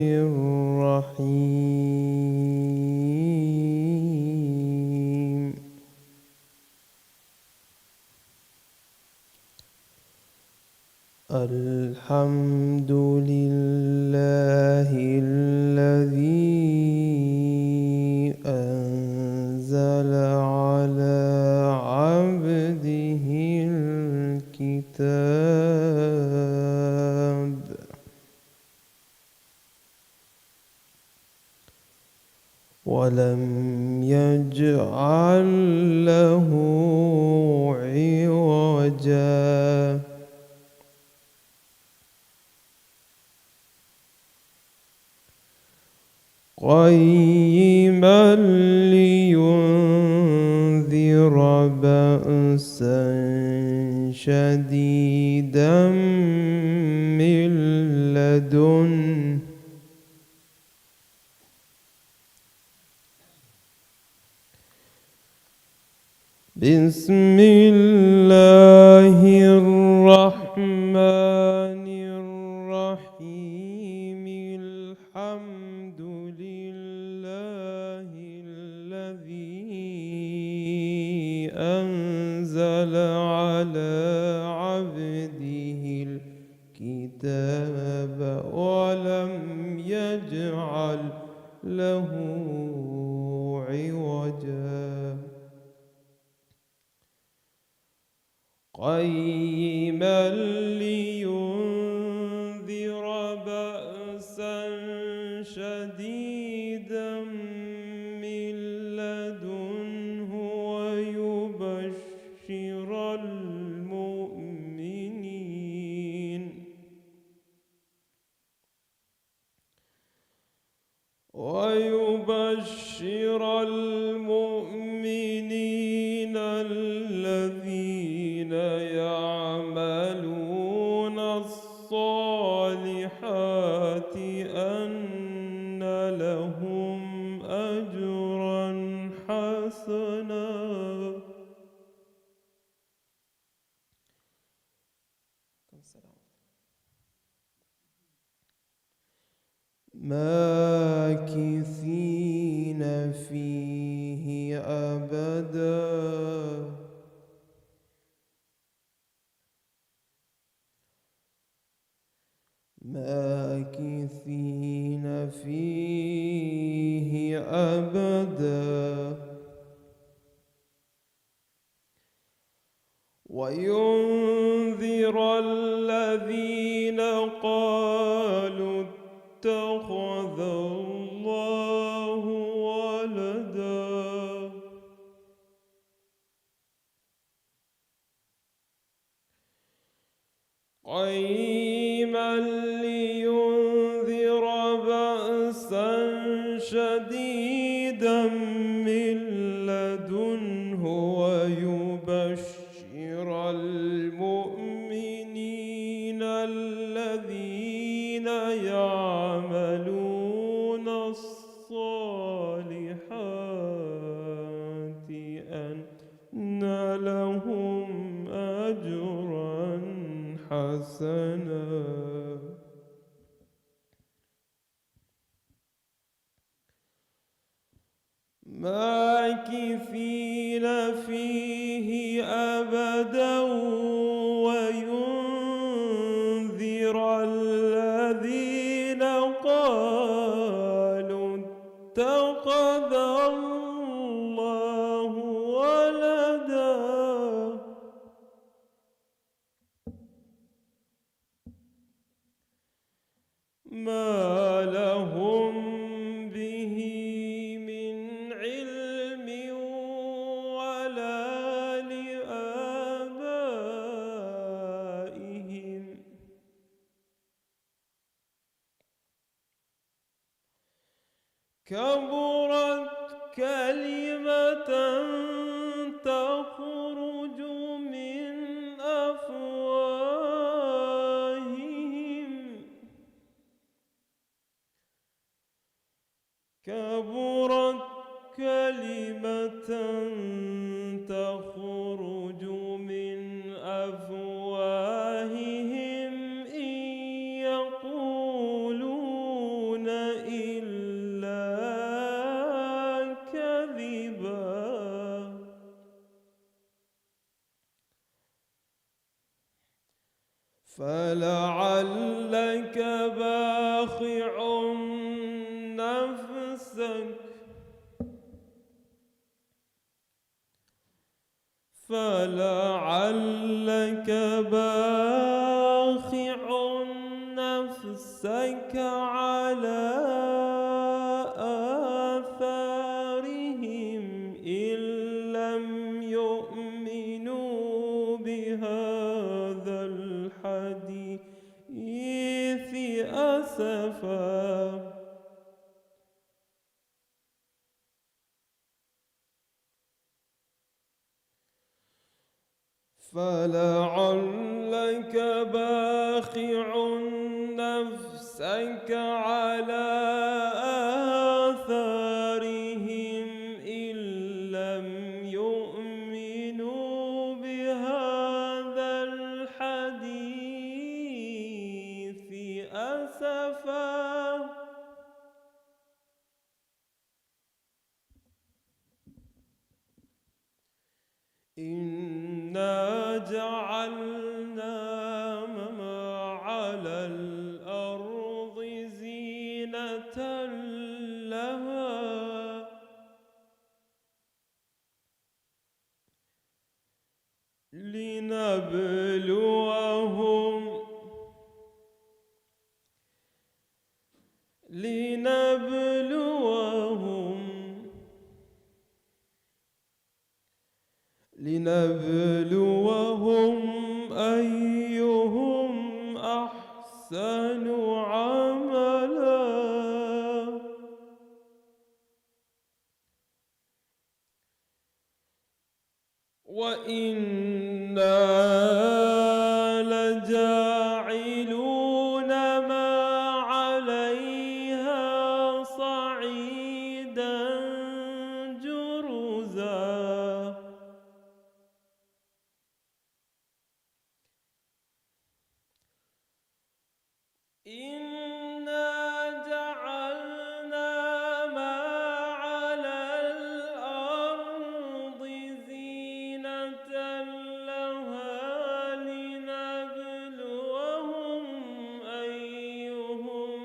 الرحيم. الحمد لله الذي أنزل على عبده الكتاب ولم يجعل له عوجا قيما لينذر بأسا شديدا من لدنه بسم الله الرحمن الرحيم. الحمد لله الذي أنزل على عبده الكتاب ولم يجعل له عوجا قيما لينذر بأسا شديدا من لدنه ويبشر المؤمنين الذين يعملون الصالحات أن لهم أجرا حسنا ماكثين فيه أبدا ماكثين فيه أبدا وينذر الذين قالوا اتخذ الله ولدا قيما لينذر بأسا شديدا من لدنه ويبشر المؤمنين الذين يعملون الصالحات أن لهم أجرا حسنا ماكثين فيه أبدا وينذر الذين قالوا اتخذ الله ولدا ما لهم به من علم ولا لآبائهم كبرت كلمة تخرج من أفواههم كبرت كلمة تخرج من أفواههم إن يقولون فلعلك باخع نفسك فلعلك باخع نفسك على آثارهم إن لم يؤمنوا بهذا الحديث أسفا فلعلك باخع نفسك على آثارهم إن لم يؤمنوا بهذا الحديث أسفا إنا جعلنا ما على الأرض زينة لها لنبلوهم أيهم أحسن عملا وإنا لجاعلون ما عليها صعيدا جرزا إنا جعلنا ما على الأرض زينة لها لنبلوهم أيهم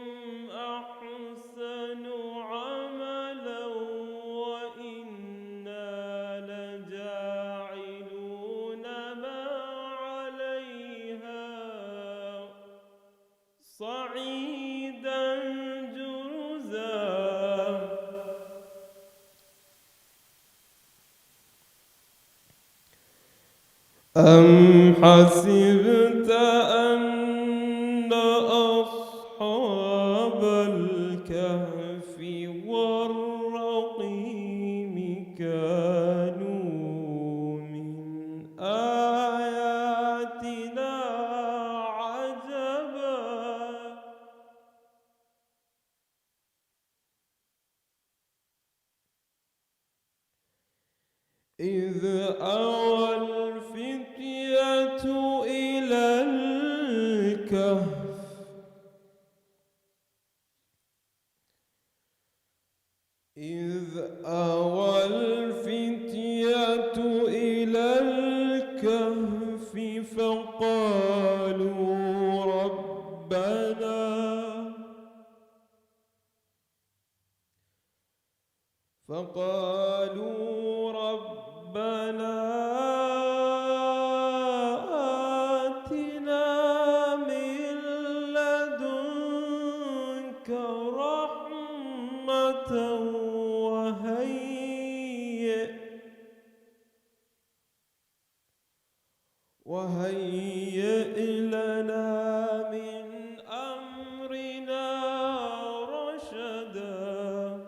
أحسن عملا وإنا لجاعلون ما عليها صعيدا جرزا أم حسبت أن أصحاب الكهف والرقيم كانوا من آياتنا عجبا إذ أوى الفتية إلى الكهف فقالوا ربنا آتنا من لدنك رحمة وهيئ لنا من أمرنا رشدا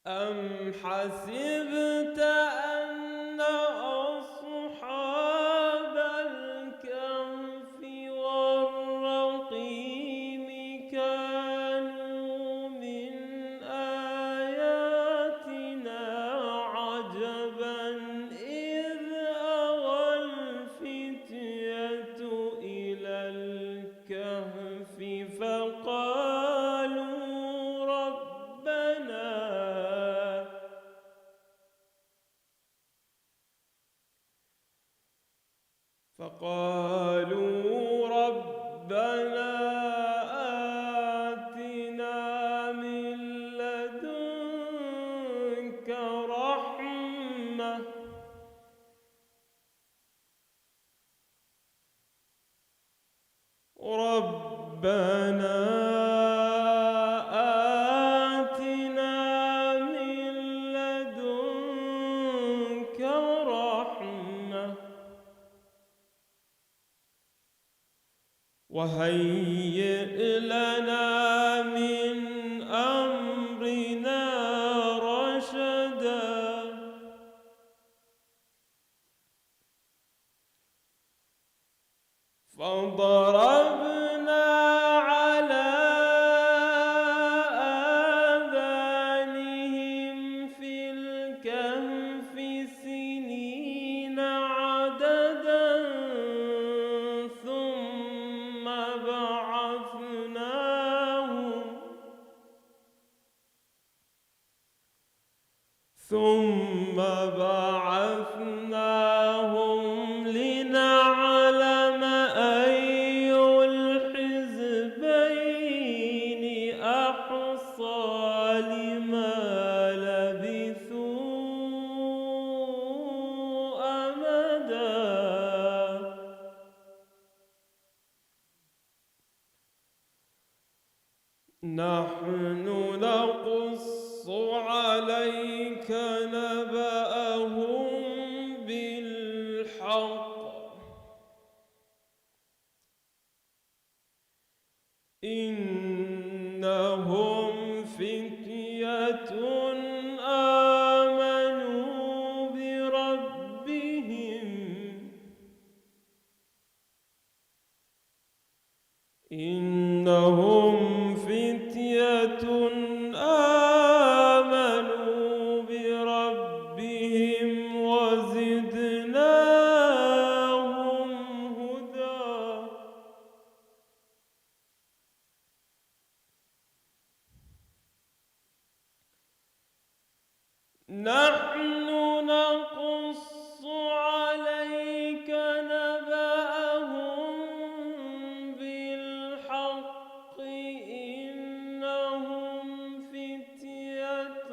أم حسبت أن أصحاب الكهف والرقيم كانوا من آياتنا عجبا إذ أوى الفتية إلى الكهف فقالوا فقالوا ربنا آتنا من لدنك رحمة ربنا آتنا من لدنك رحمة وهيئ لنا من أمرنا رشدا فضربنا على آذانهم في الكهف سنين عددا ثم بعثناهم لنعلم أي الحزبين أحصى لما لبثوا أمدا نحن نقص عليك نبأهم بالحق إنهم فتية آمنوا بربهم إنهم فتية آمنوا بربهم وزدناهم هدى نحن نقص عليك نبأهم بالحق إنهم فتية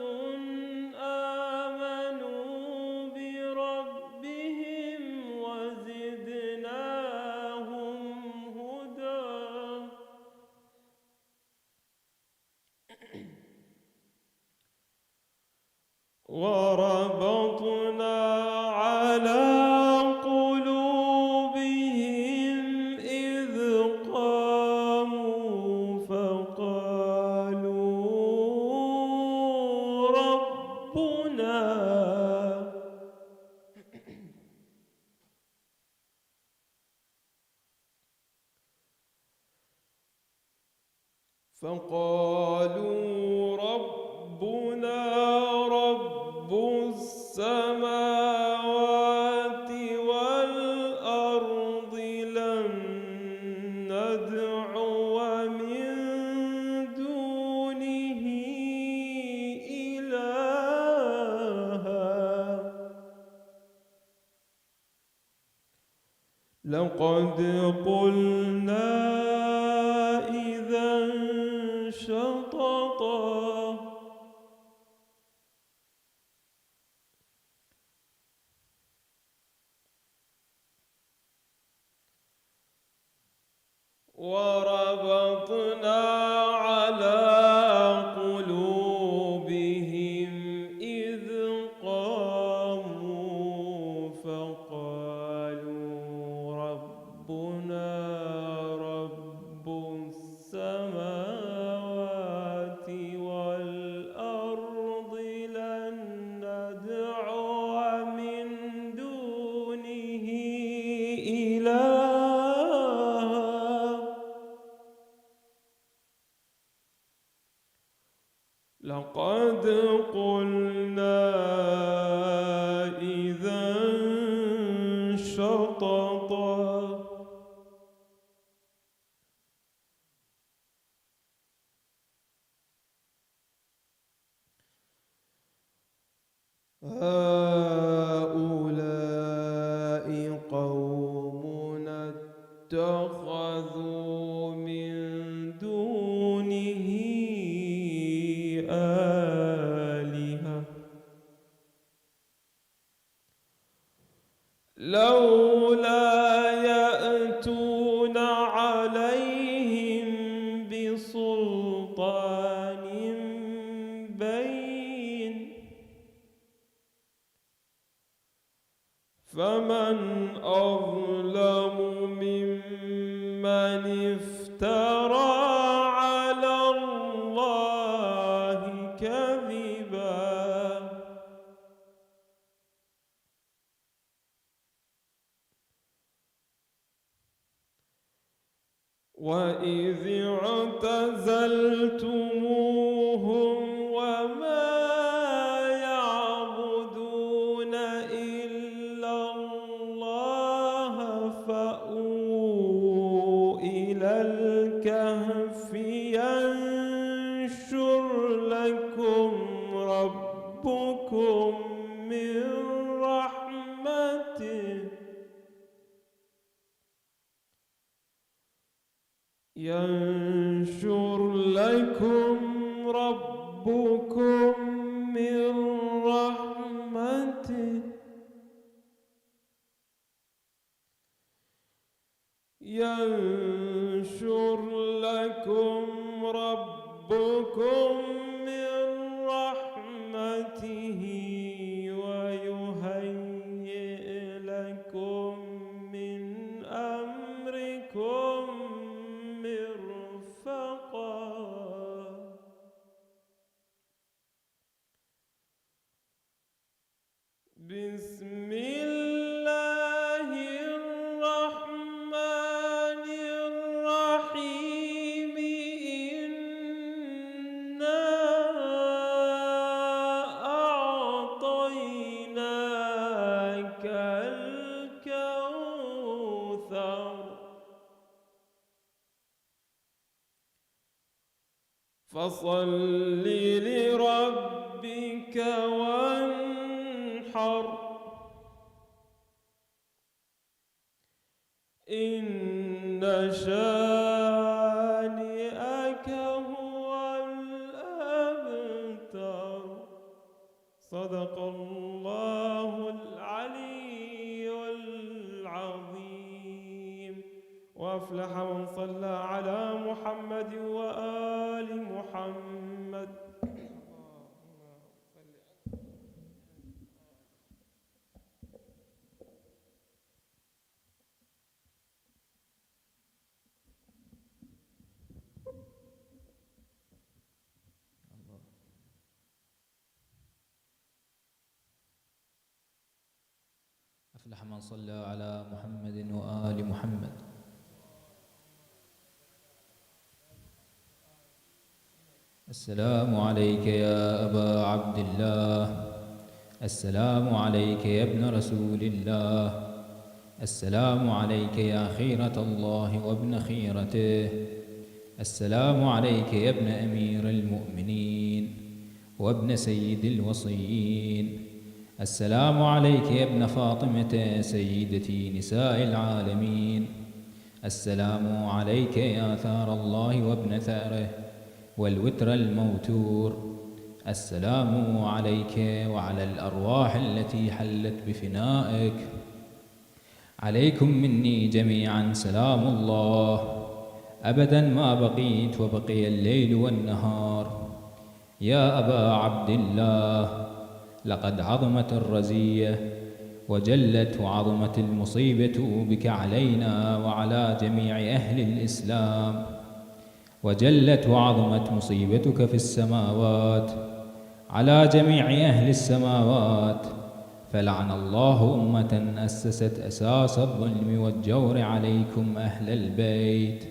آمنوا بربهم وزدناهم هدى وربطنا على قلوبهم إذ قاموا فقالوا ربنا رب السماوات والأرض لن ندعو من دونه إلها لقد قلنا إذا شططا وربطنا على قلوبهم إذ قاموا فقالوا ربنا رب السماوات والأرض لن ندعو من دونه إلها لقد قلنا إذا شططا هؤلاء قوم لولا يأتون عليهم بسلطان بين فمن أظلم ممن افترى على الله كذبا وإذ اعتزلتموهم وما يعبدون إلا الله فأووا إلى الكهف ينشر لكم ربكم من رحمته ينشر لكم ربكم من رحمته ينشر لكم ربكم من رحمته ويهيئ لكم من أمركم مرفقا بسم الله الرحمن الرحيم إنا أعطيناك الكوثر فصل لربك وانحر إن شانئك هو الأبتر صدق الله العلي العظيم وأفلح من صلى على محمد وآل محمد. أفلح من صلى على محمد وآل محمد. السلام عليك يا أبا عبد الله، السلام عليك يا ابن رسول الله، السلام عليك يا خيرة الله وابن خيرته، السلام عليك يا ابن أمير المؤمنين وابن سيد الوصيين، السلام عليك يا ابن فاطمة سيدتي نساء العالمين، السلام عليك يا ثار الله وابن ثاره والوتر الموتور، السلام عليك وعلى الأرواح التي حلت بفنائك، عليكم مني جميعا سلام الله أبدا ما بقيت وبقي الليل والنهار. يا أبا عبد الله، لقد عظمت الرزية وجلت وعظمت المصيبة بك علينا وعلى جميع أهل الإسلام، وجلت وعظمت مصيبتك في السماوات على جميع أهل السماوات، فلعن الله أمة أسست أساس الظلم والجور عليكم أهل البيت،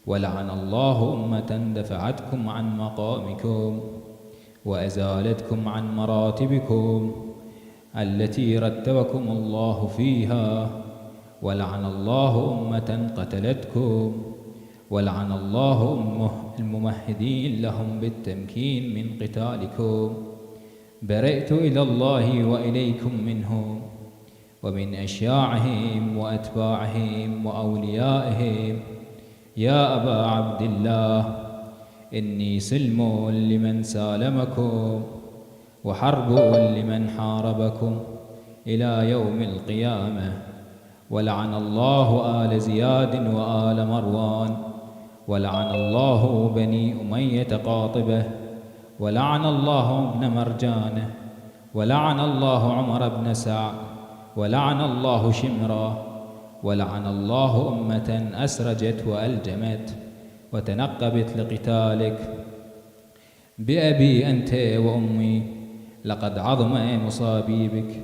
ولعن الله أمة دفعتكم عن مقامكم وأزالتكم عن مراتبكم التي رتبكم الله فيها، ولعن الله أمة قتلتكم، ولعن الله الممهدين لهم بالتمكين من قتالكم. برئت إلى الله وإليكم منهم ومن أشياعهم وأتباعهم وأوليائهم. يا أبا عبد الله، إني سلم لمن سالمكم وحرب لمن حاربكم. إلى يوم القيامة. ولعن الله آل زياد وآل مروان، ولعن الله بني أمية قاطبة، ولعن الله ابن مرجانة، ولعن الله عمر بن سعد، ولعن الله شمرا، ولعن الله أمة أسرجت وألجمت وتنقبت لقتالك. بأبي أنت وأمي لقد عظم مصابي بك،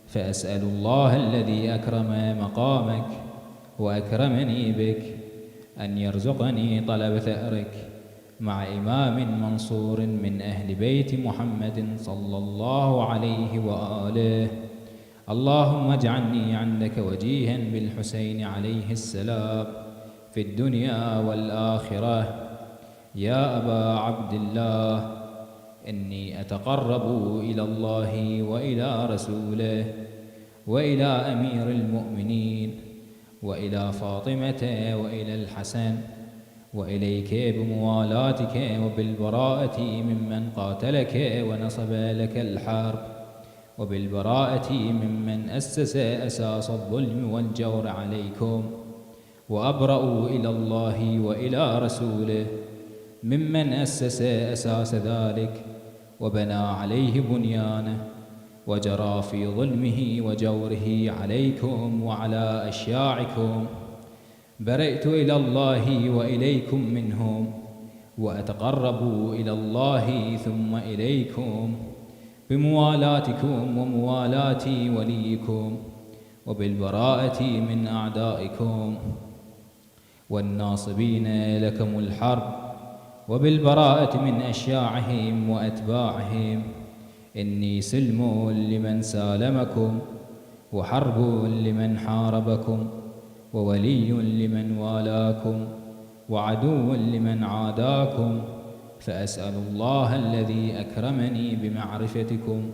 فأسأل الله الذي أكرم مقامك وأكرمني بك أن يرزقني طلب ثأرك مع إمام منصور من أهل بيت محمد صلى الله عليه وآله. اللهم اجعلني عندك وجيها بالحسين عليه السلام في الدنيا والآخرة. يا أبا عبد الله، إني أتقرب إلى الله وإلى رسوله وإلى أمير المؤمنين وإلى فاطمة وإلى الحسن وإليك بموالاتك وبالبراءة ممن قاتلك ونصب لك الحرب، وبالبراءة ممن أسس أساس الظلم والجور عليكم، وأبرأ إلى الله وإلى رسوله ممن أسس أساس ذلك وبنى عليه بنيانه وجرى في ظلمه وجوره عليكم وعلى أشياعكم. برئت إلى الله وإليكم منهم، وأتقرب إلى الله ثم إليكم بموالاتكم وموالاة وليكم، وبالبراءة من أعدائكم والناصبين لكم الحرب، وبالبراءة من أشياعهم وأتباعهم. إني سلم لمن سالمكم، وحرب لمن حاربكم، وولي لمن والاكم، وعدو لمن عاداكم. فأسأل الله الذي أكرمني بمعرفتكم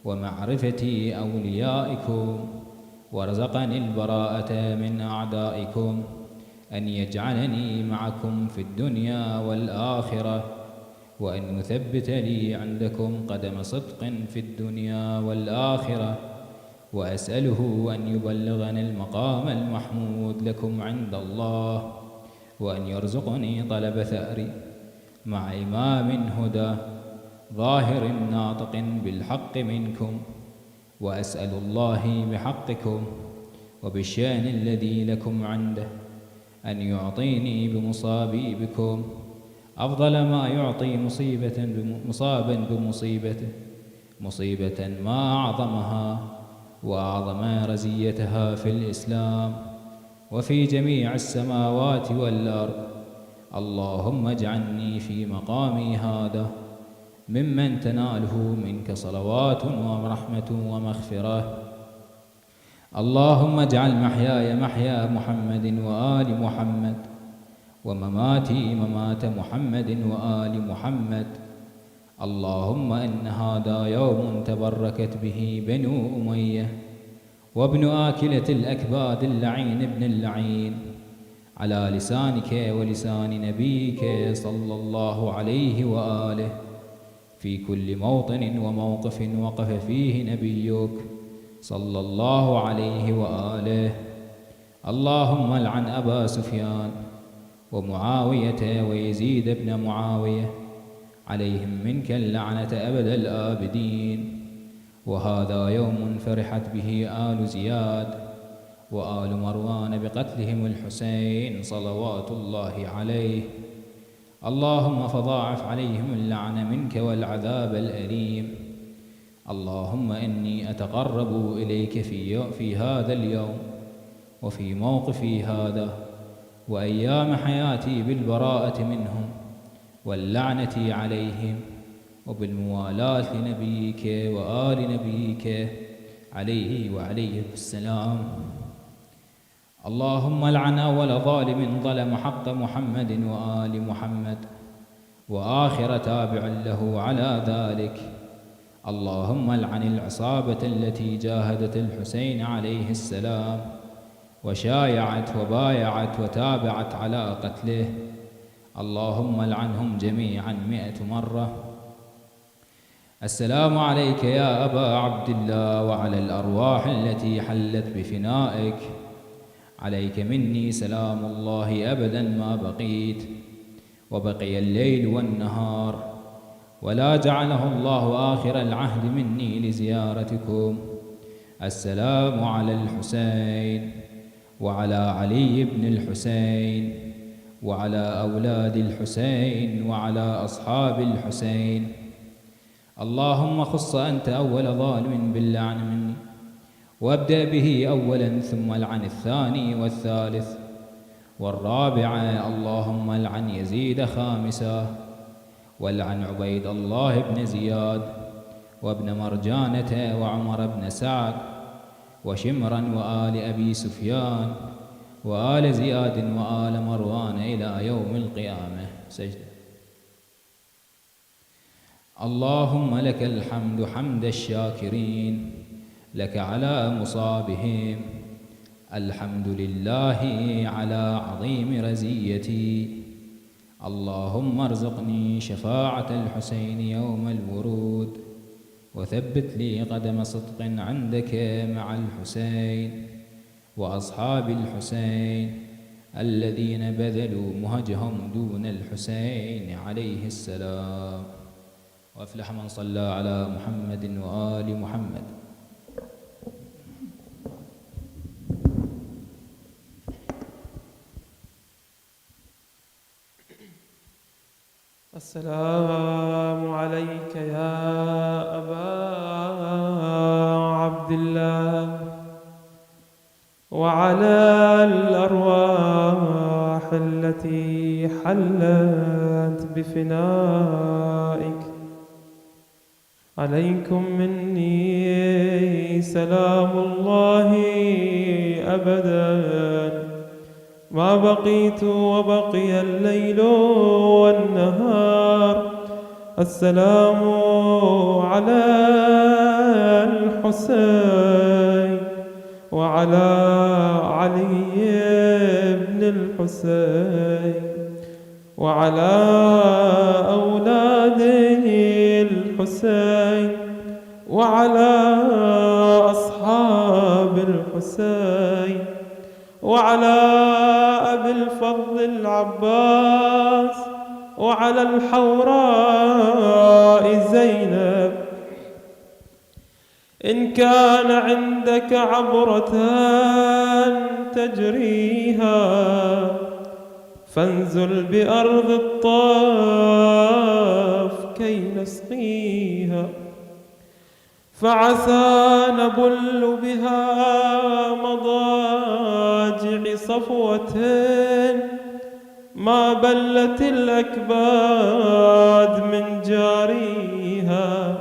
ومعرفة أوليائكم ورزقني البراءة من أعدائكم أن يجعلني معكم في الدنيا والآخرة، وأن يثبت لي عندكم قدم صدق في الدنيا والآخرة. وأسأله أن يبلغني المقام المحمود لكم عند الله، وأن يرزقني طلب ثأري مع إمام هدى ظاهر ناطق بالحق منكم. وأسأل الله بحقكم وبالشأن الذي لكم عنده أن يعطيني بمصابي بكم أفضل ما يعطي مصابا بمصيبته، مصيبة ما أعظمها وأعظم رزيتها في الإسلام وفي جميع السماوات والأرض. اللهم اجعلني في مقامي هذا ممن تناله منك صلوات ورحمة ومغفرة. اللهم اجعل محياي محيا محمد وآل محمد، ومماتي ممات محمد وآل محمد. اللهم إن هذا يوم تبركت به بنو أمية وابن آكلة الأكباد اللعين ابن اللعين، على لسانك ولسان نبيك صلى الله عليه وآله في كل موطن وموقف وقف فيه نبيك صلى الله عليه وآله. اللهم لعن أبا سفيان ومعاوية ويزيد بن معاوية، عليهم منك اللعنة أبد الآبدين. وهذا يوم فرحت به آل زياد وآل مروان بقتلهم الحسين صلوات الله عليه. اللهم فضاعف عليهم اللعن منك والعذاب الأليم. اللهم إني أتقرب إليك في هذا اليوم وفي موقفي هذا وأيام حياتي بالبراءة منهم واللعنة عليهم وبالموالاة لنبيك وآل نبيك عليه وعليه السلام. اللهم لعن أول ظالم ظلم حق محمد وآل محمد وآخر تابع له على ذلك. اللهم لعن العصابة التي جاهدت الحسين عليه السلام وشايعت وبايعت وتابعت على قتله. اللهم لعنهم جميعا 100 مرة. السلام عليك يا أبا عبد الله وعلى الأرواح التي حلت بفنائك. عليك مني سلام الله أبدا ما بقيت، وبقي الليل والنهار، ولا جعله الله آخر العهد مني لزيارتكم. السلام على الحسين وعلى علي بن الحسين وعلى أولاد الحسين وعلى أصحاب الحسين. اللهم خص أنت أول ظالم باللعن مني، وابدأ به أولا ثم العن الثاني والثالث والرابع. اللهم العن يزيد خامسا، والعن عبيد الله بن زياد وابن مرجانة وعمر بن سعد وشمرا وآل أبي سفيان وآل زياد وآل مروان إلى يوم القيامة. سجدة. اللهم لك الحمد حمد الشاكرين، لك على مصابهم، الحمد لله على عظيم رزيتي. اللهم ارزقني شفاعة الحسين يوم الورود، وثبت لي قدم صدق عندك مع الحسين وأصحاب الحسين الذين بذلوا مهجهم دون الحسين عليه السلام. وأفلح من صلى على محمد وآل محمد. السلام عليك يا أبا عبد الله وعلى الأرواح التي حلت بفنائك. عليكم مني سلام الله أبدا ما بقيت وبقي الليل والنهار. السلام على الحسين وعلى علي بن الحسين وعلى أولاده الحسين وعلى أصحاب الحسين وعلى أبي الفضل العباس وعلى الحوراء زينب. إن كان عندك عبرة تجريها فانزل بأرض الطاف كي نسقيها، فعسى نبل بها مضاجع صفوة ما بلت الأكباد من جاريها.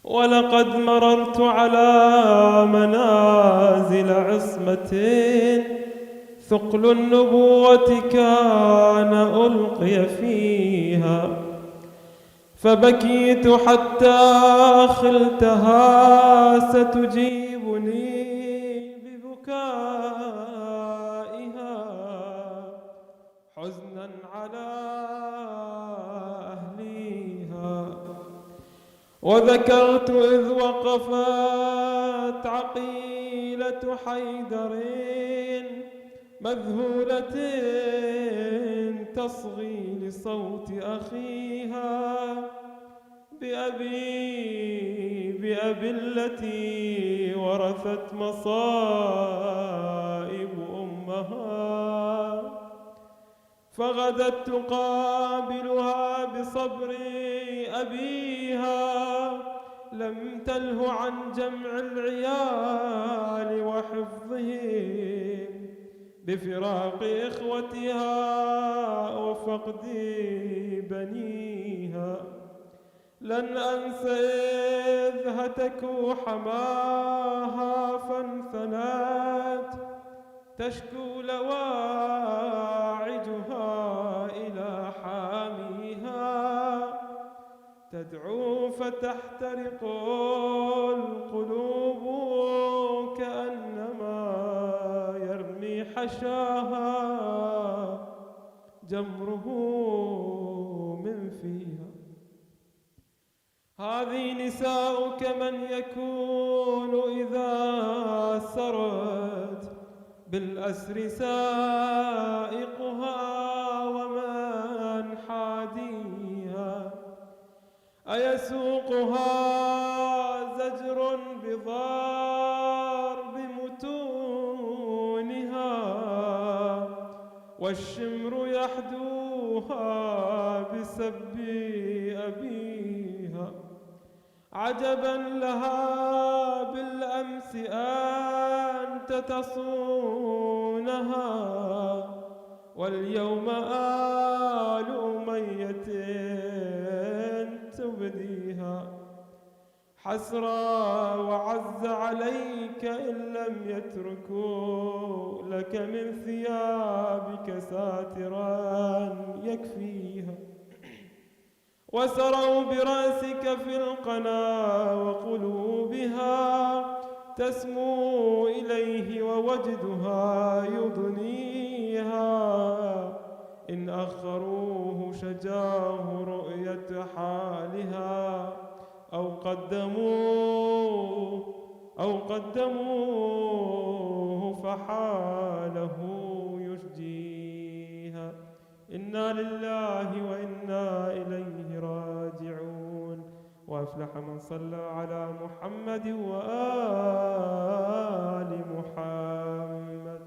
ولقد مررت على منازل عصمة ثقل النبوة كان ألقي فيها، فبكيت حتى خلتها ستجيبني ببكائها حزنا على أهليها. وذكرت إذ وقفت عقيلة حيدر مذهولة تصغي لصوت أخيها بأبي التي ورثت مصائب أمها. فغدت تقابلها بصبر أبيها لم تله عن جمع العيال وحفظهم بفراق إخوتها وفقد بنيها. لن أنسى إذ هتكوا حماها فانثنت تشكو لواعجها إلى حاميها، تدعو فتحترق القلوب كأنما يرمي حشاها جمره من فيها. هذه نساؤك من يكون إذا سرت بالأسر سائقها ومن حاديها، أيسوقها زجر بضرب متونها، والشمر يحدوها بسب أبيها. عجبا لها بالأمس أنت تصونها، واليوم آل أمية تبديها. حسرى وعز عليك إن لم يتركوا لك من ثيابك ساترا يكفيها، وسروا برأسك في القنا وقلوبها تسمو إليه ووجدها يضنيها. إن أخروه شجاه رؤية حالها، أو قدموه فحاله يشجيها. إنا لله وإنا إليه راجعون. وأفلح من صلى على محمد وآل محمد.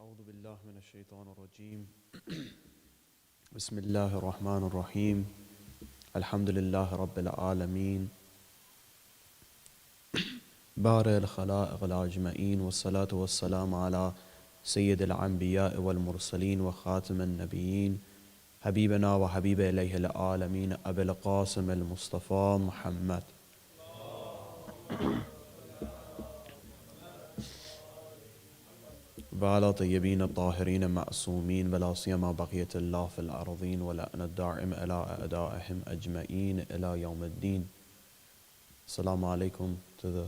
أعوذ بالله من الشيطان الرجيم. بسم الله الرحمن الرحيم. الحمد لله رب العالمين، بارئ الخلائق الأجمعين، والصلاة والسلام على سيد الأنبياء والمرسلين وخاتم النبيين، حبيبنا وحبيب إليه العالمين أبي القاسم المصطفى محمد. وعلى طيبين الطاهرين معصومين، ولا سيما بقية الله في الأرضين، ولأن الدائم إلى أعدائهم أجمعين إلى يوم الدين. Assalamu alaikum to the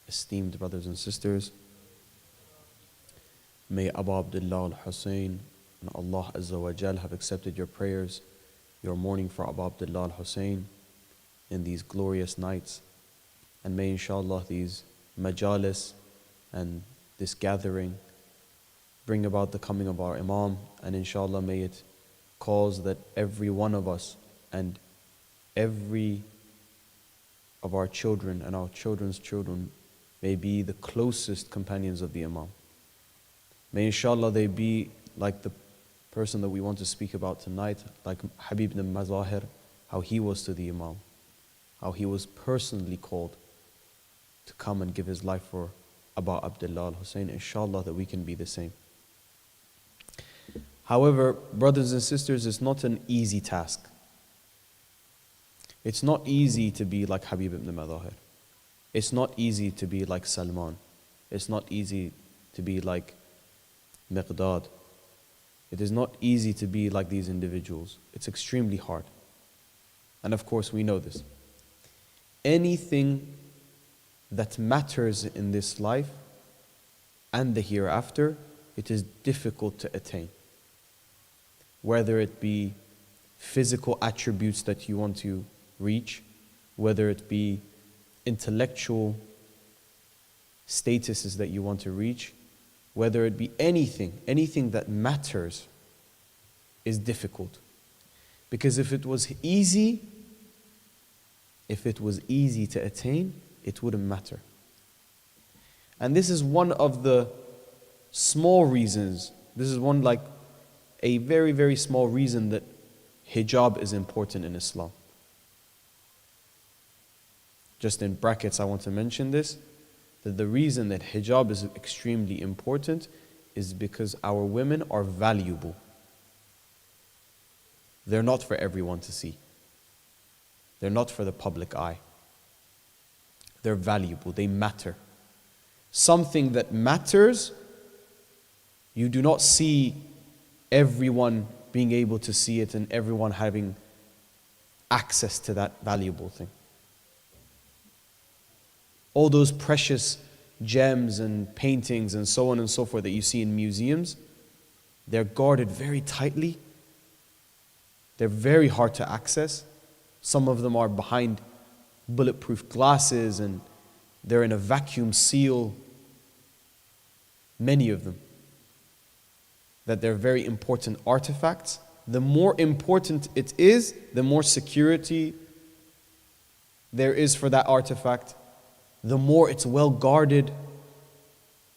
esteemed brothers and sisters. May Abu Abdullah al-Hussein and Allah Azza wa Jal have accepted your prayers, your mourning for Abu Abdullah al-Hussein in these glorious nights. And may inshallah these majalis and this gathering bring about the coming of our Imam, and inshallah may it cause that every one of us and every of our children and our children's children may be the closest companions of the Imam. May inshallah they be like the person that we want to speak about tonight, like Habib ibn Mazahir, how he was to the Imam, how he was personally called to come and give his life for Abu Abdullah al-Hussein. Inshallah that we can be the same. However, brothers and sisters, it's not an easy task. It's not easy to be like Habib ibn Mazahir. It's not easy to be like Salman. It's not easy to be like Miqdad. It is not easy to be like these individuals. It's extremely hard. And of course we know this. Anything that matters in this life and the hereafter, it is difficult to attain. Whether it be physical attributes that you want to reach, whether it be intellectual statuses that you want to reach, whether it be anything that matters is difficult. Because if it was easy to attain, it wouldn't matter. And this is one of the small reasons. This is one like a very, very small reason that hijab is important in Islam. Just in brackets, I want to mention this, that the reason that hijab is extremely important is because our women are valuable. They're not for everyone to see. They're not for the public eye. They're valuable, they matter. Something that matters, you do not see everyone being able to see it and everyone having access to that valuable thing. All those precious gems and paintings and so on and so forth that you see in museums, they're guarded very tightly. They're very hard to access. Some of them are behind bulletproof glasses and they're in a vacuum seal. Many of them. That they're very important artifacts. The more important it is, the more security there is for that artifact. The more it's well guarded,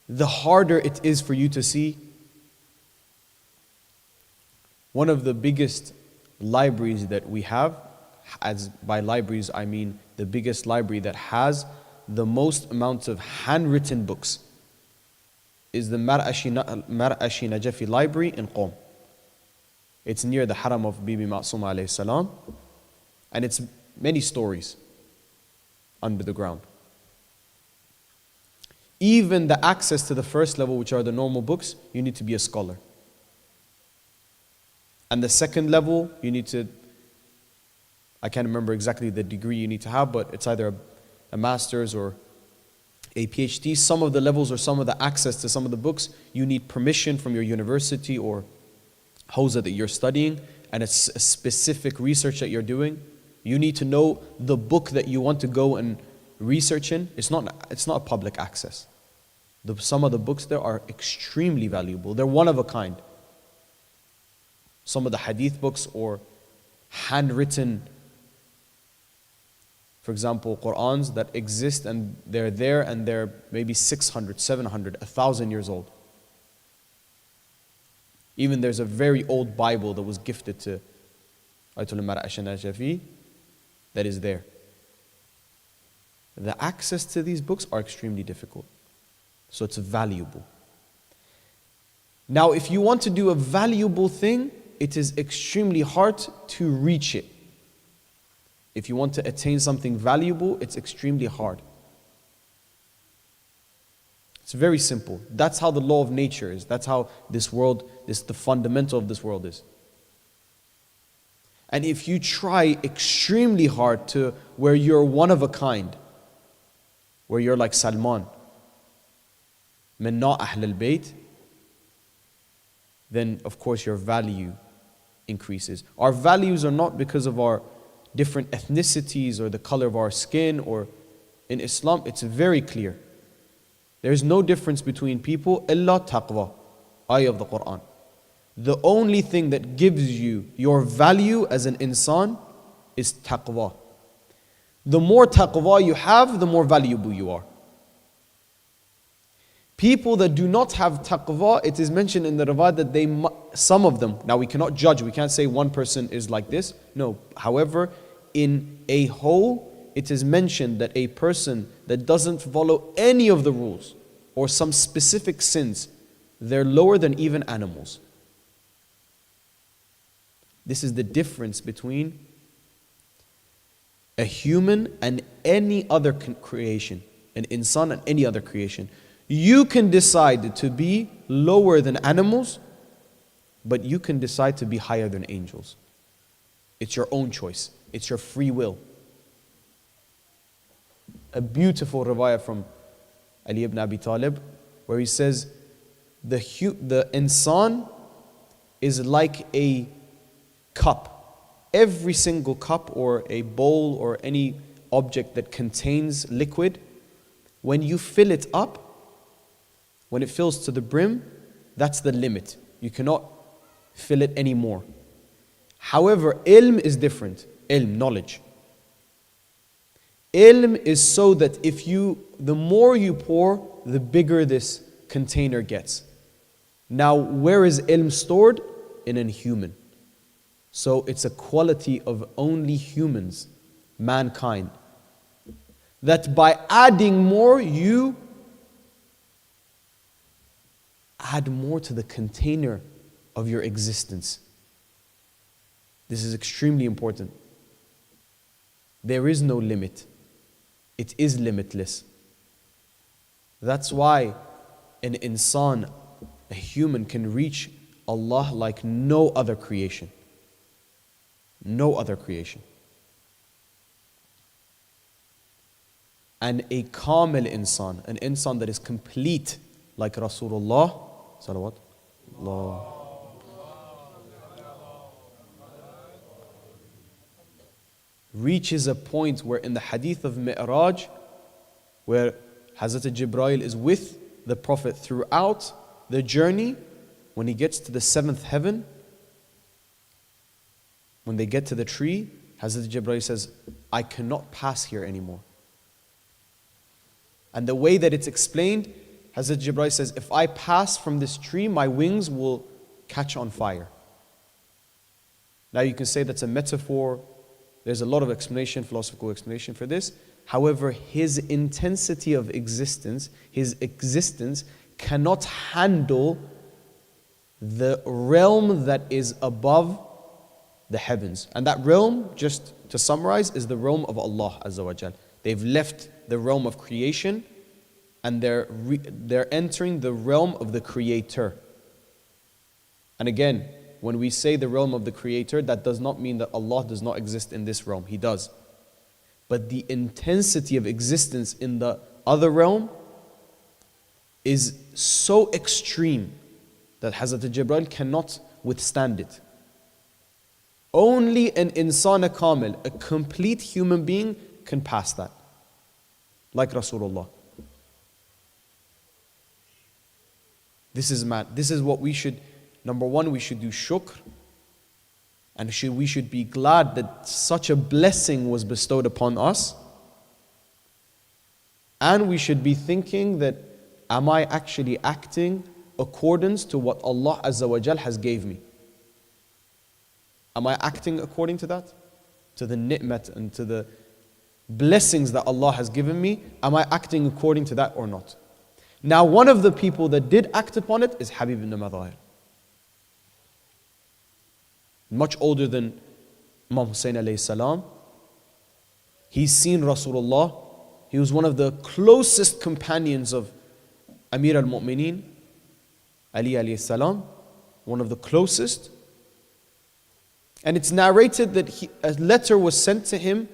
the harder it is for you to see. One of the biggest libraries that we have, as by libraries I mean the biggest library that has the most amounts of handwritten books, is the Mar'ashi Najafi library in Qom. It's near the Haram of Bibi Ma'suma alayhi salam, and it's many stories under the ground. Even the access to the first level, which are the normal books, you need to be a scholar. And the second level, you need to, I can't remember exactly the degree you need to have, but it's either a master's or a PhD. Some of the levels or some of the access to some of the books, you need permission from your university or hawza that you're studying, and it's a specific research that you're doing. You need to know the book that you want to go and research in. It's not public access. Some of the books there are extremely valuable. They're one of a kind. Some of the hadith books or handwritten, for example, Qur'ans that exist and they're there and they're maybe 600, 700, 1,000 years old. Even there's a very old Bible that was gifted to Ayatollah Mar'ashi Najafi that is there. The access to these books are extremely difficult. So it's valuable. Now, if you want to do a valuable thing, it is extremely hard to reach it. If you want to attain something valuable, it's extremely hard. It's very simple. That's how the law of nature is. That's how this world, the fundamental of this world is. And if you try extremely hard to where you're one of a kind, where you're like Salman, من not Ahl al-Bayt, then of course your value increases. Our values are not because of our different ethnicities or the color of our skin, or in Islam it's very clear. There's no difference between people illa taqwa, ayah of the Quran. The only thing that gives you your value as an insan is taqwa. The more taqwa you have, the more valuable you are. People that do not have taqwa, it is mentioned in the riwayat that some of them, now we cannot judge, we can't say one person is like this. No, however, in a whole, it is mentioned that a person that doesn't follow any of the rules or some specific sins, they're lower than even animals. This is the difference between a human and any other creation, an insan and any other creation. You can decide to be lower than animals, but you can decide to be higher than angels. It's your own choice. It's your free will. A beautiful riwayah from Ali ibn Abi Talib, where he says, the insan is like a cup. Every single cup or a bowl or any object that contains liquid, when you fill it up, when it fills to the brim, that's the limit. You cannot fill it anymore. However, ilm is different. Ilm, knowledge. Ilm is so that the more you pour, the bigger this container gets. Now, where is ilm stored? In a human. So it's a quality of only humans, mankind. That by adding more, you add more to the container of your existence. This is extremely important. There is no limit. It is limitless. That's why an insan, a human, can reach Allah like no other creation. No other creation. And a kamil insan, an insan that is complete, like Rasulullah, salawat, Allah, reaches a point where in the hadith of Mi'raj, where Hazrat Jibreel is with the Prophet throughout the journey, when he gets to the 7th heaven, when they get to the tree, Hazrat Jibreel says, I cannot pass here anymore. And the way that it's explained, Hazrat Jibreel says, if I pass from this tree, my wings will catch on fire. Now you can say that's a metaphor. There's a lot of explanation, philosophical explanation for this. However, his intensity of existence, his existence cannot handle the realm that is above the heavens. And that realm, just to summarize, is the realm of Allah Azza wa Jal. They've left the realm of creation and they're entering the realm of the Creator. And again, when we say the realm of the Creator, that does not mean that Allah does not exist in this realm. He does. But the intensity of existence in the other realm is so extreme that Hazrat Jibreel cannot withstand it. Only an insan kamil, a complete human being, can pass that. Like Rasulullah. This is mad. This is what we should, number one, we should do shukr. And we should be glad that such a blessing was bestowed upon us. And we should be thinking that, am I actually acting accordance to what Allah Azza wa Jal has gave me? Am I acting according to that? To the ni'mat and to the blessings that Allah has given me? Am I acting according to that or not? Now, one of the people that did act upon it is Habib ibn Madahir. Much older than Imam Hussein alayhi salam. He's seen Rasulullah. He was one of the closest companions of Amir al-Mu'mineen, Ali alayhi salam, one of the closest. And it's narrated that a letter was sent to him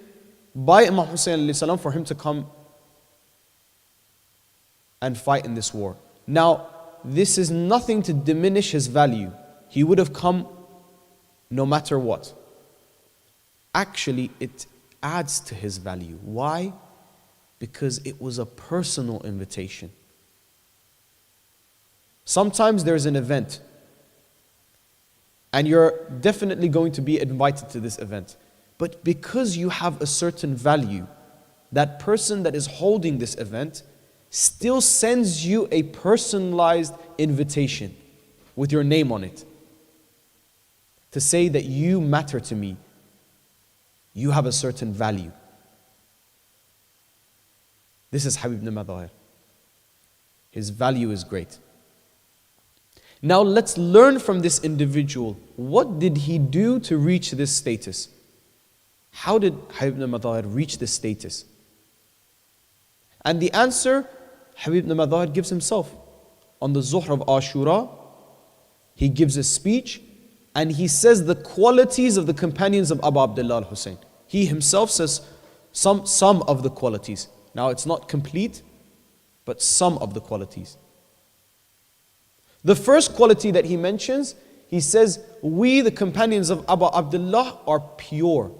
by Imam Hussein alayhi salam for him to come and fight in this war. Now, this is nothing to diminish his value. He would have come no matter what. Actually, it adds to his value. Why? Because it was a personal invitation. Sometimes there's an event, and you're definitely going to be invited to this event. But because you have a certain value, that person that is holding this event still sends you a personalized invitation with your name on it, to say that you matter to me, you have a certain value. This is Habib ibn Madahir. His value is great. Now let's learn from this individual. What did he do to reach this status? How did Habib ibn Madahir reach this status? And the answer, Habib ibn Madahir gives himself. On the Zuhr of Ashura, he gives a speech and he says the qualities of the companions of Abu Abdullah al-Hussein. He himself says some of the qualities. Now it's not complete, but some of the qualities. The first quality that he mentions, he says, we the companions of Abu Abdullah are pure.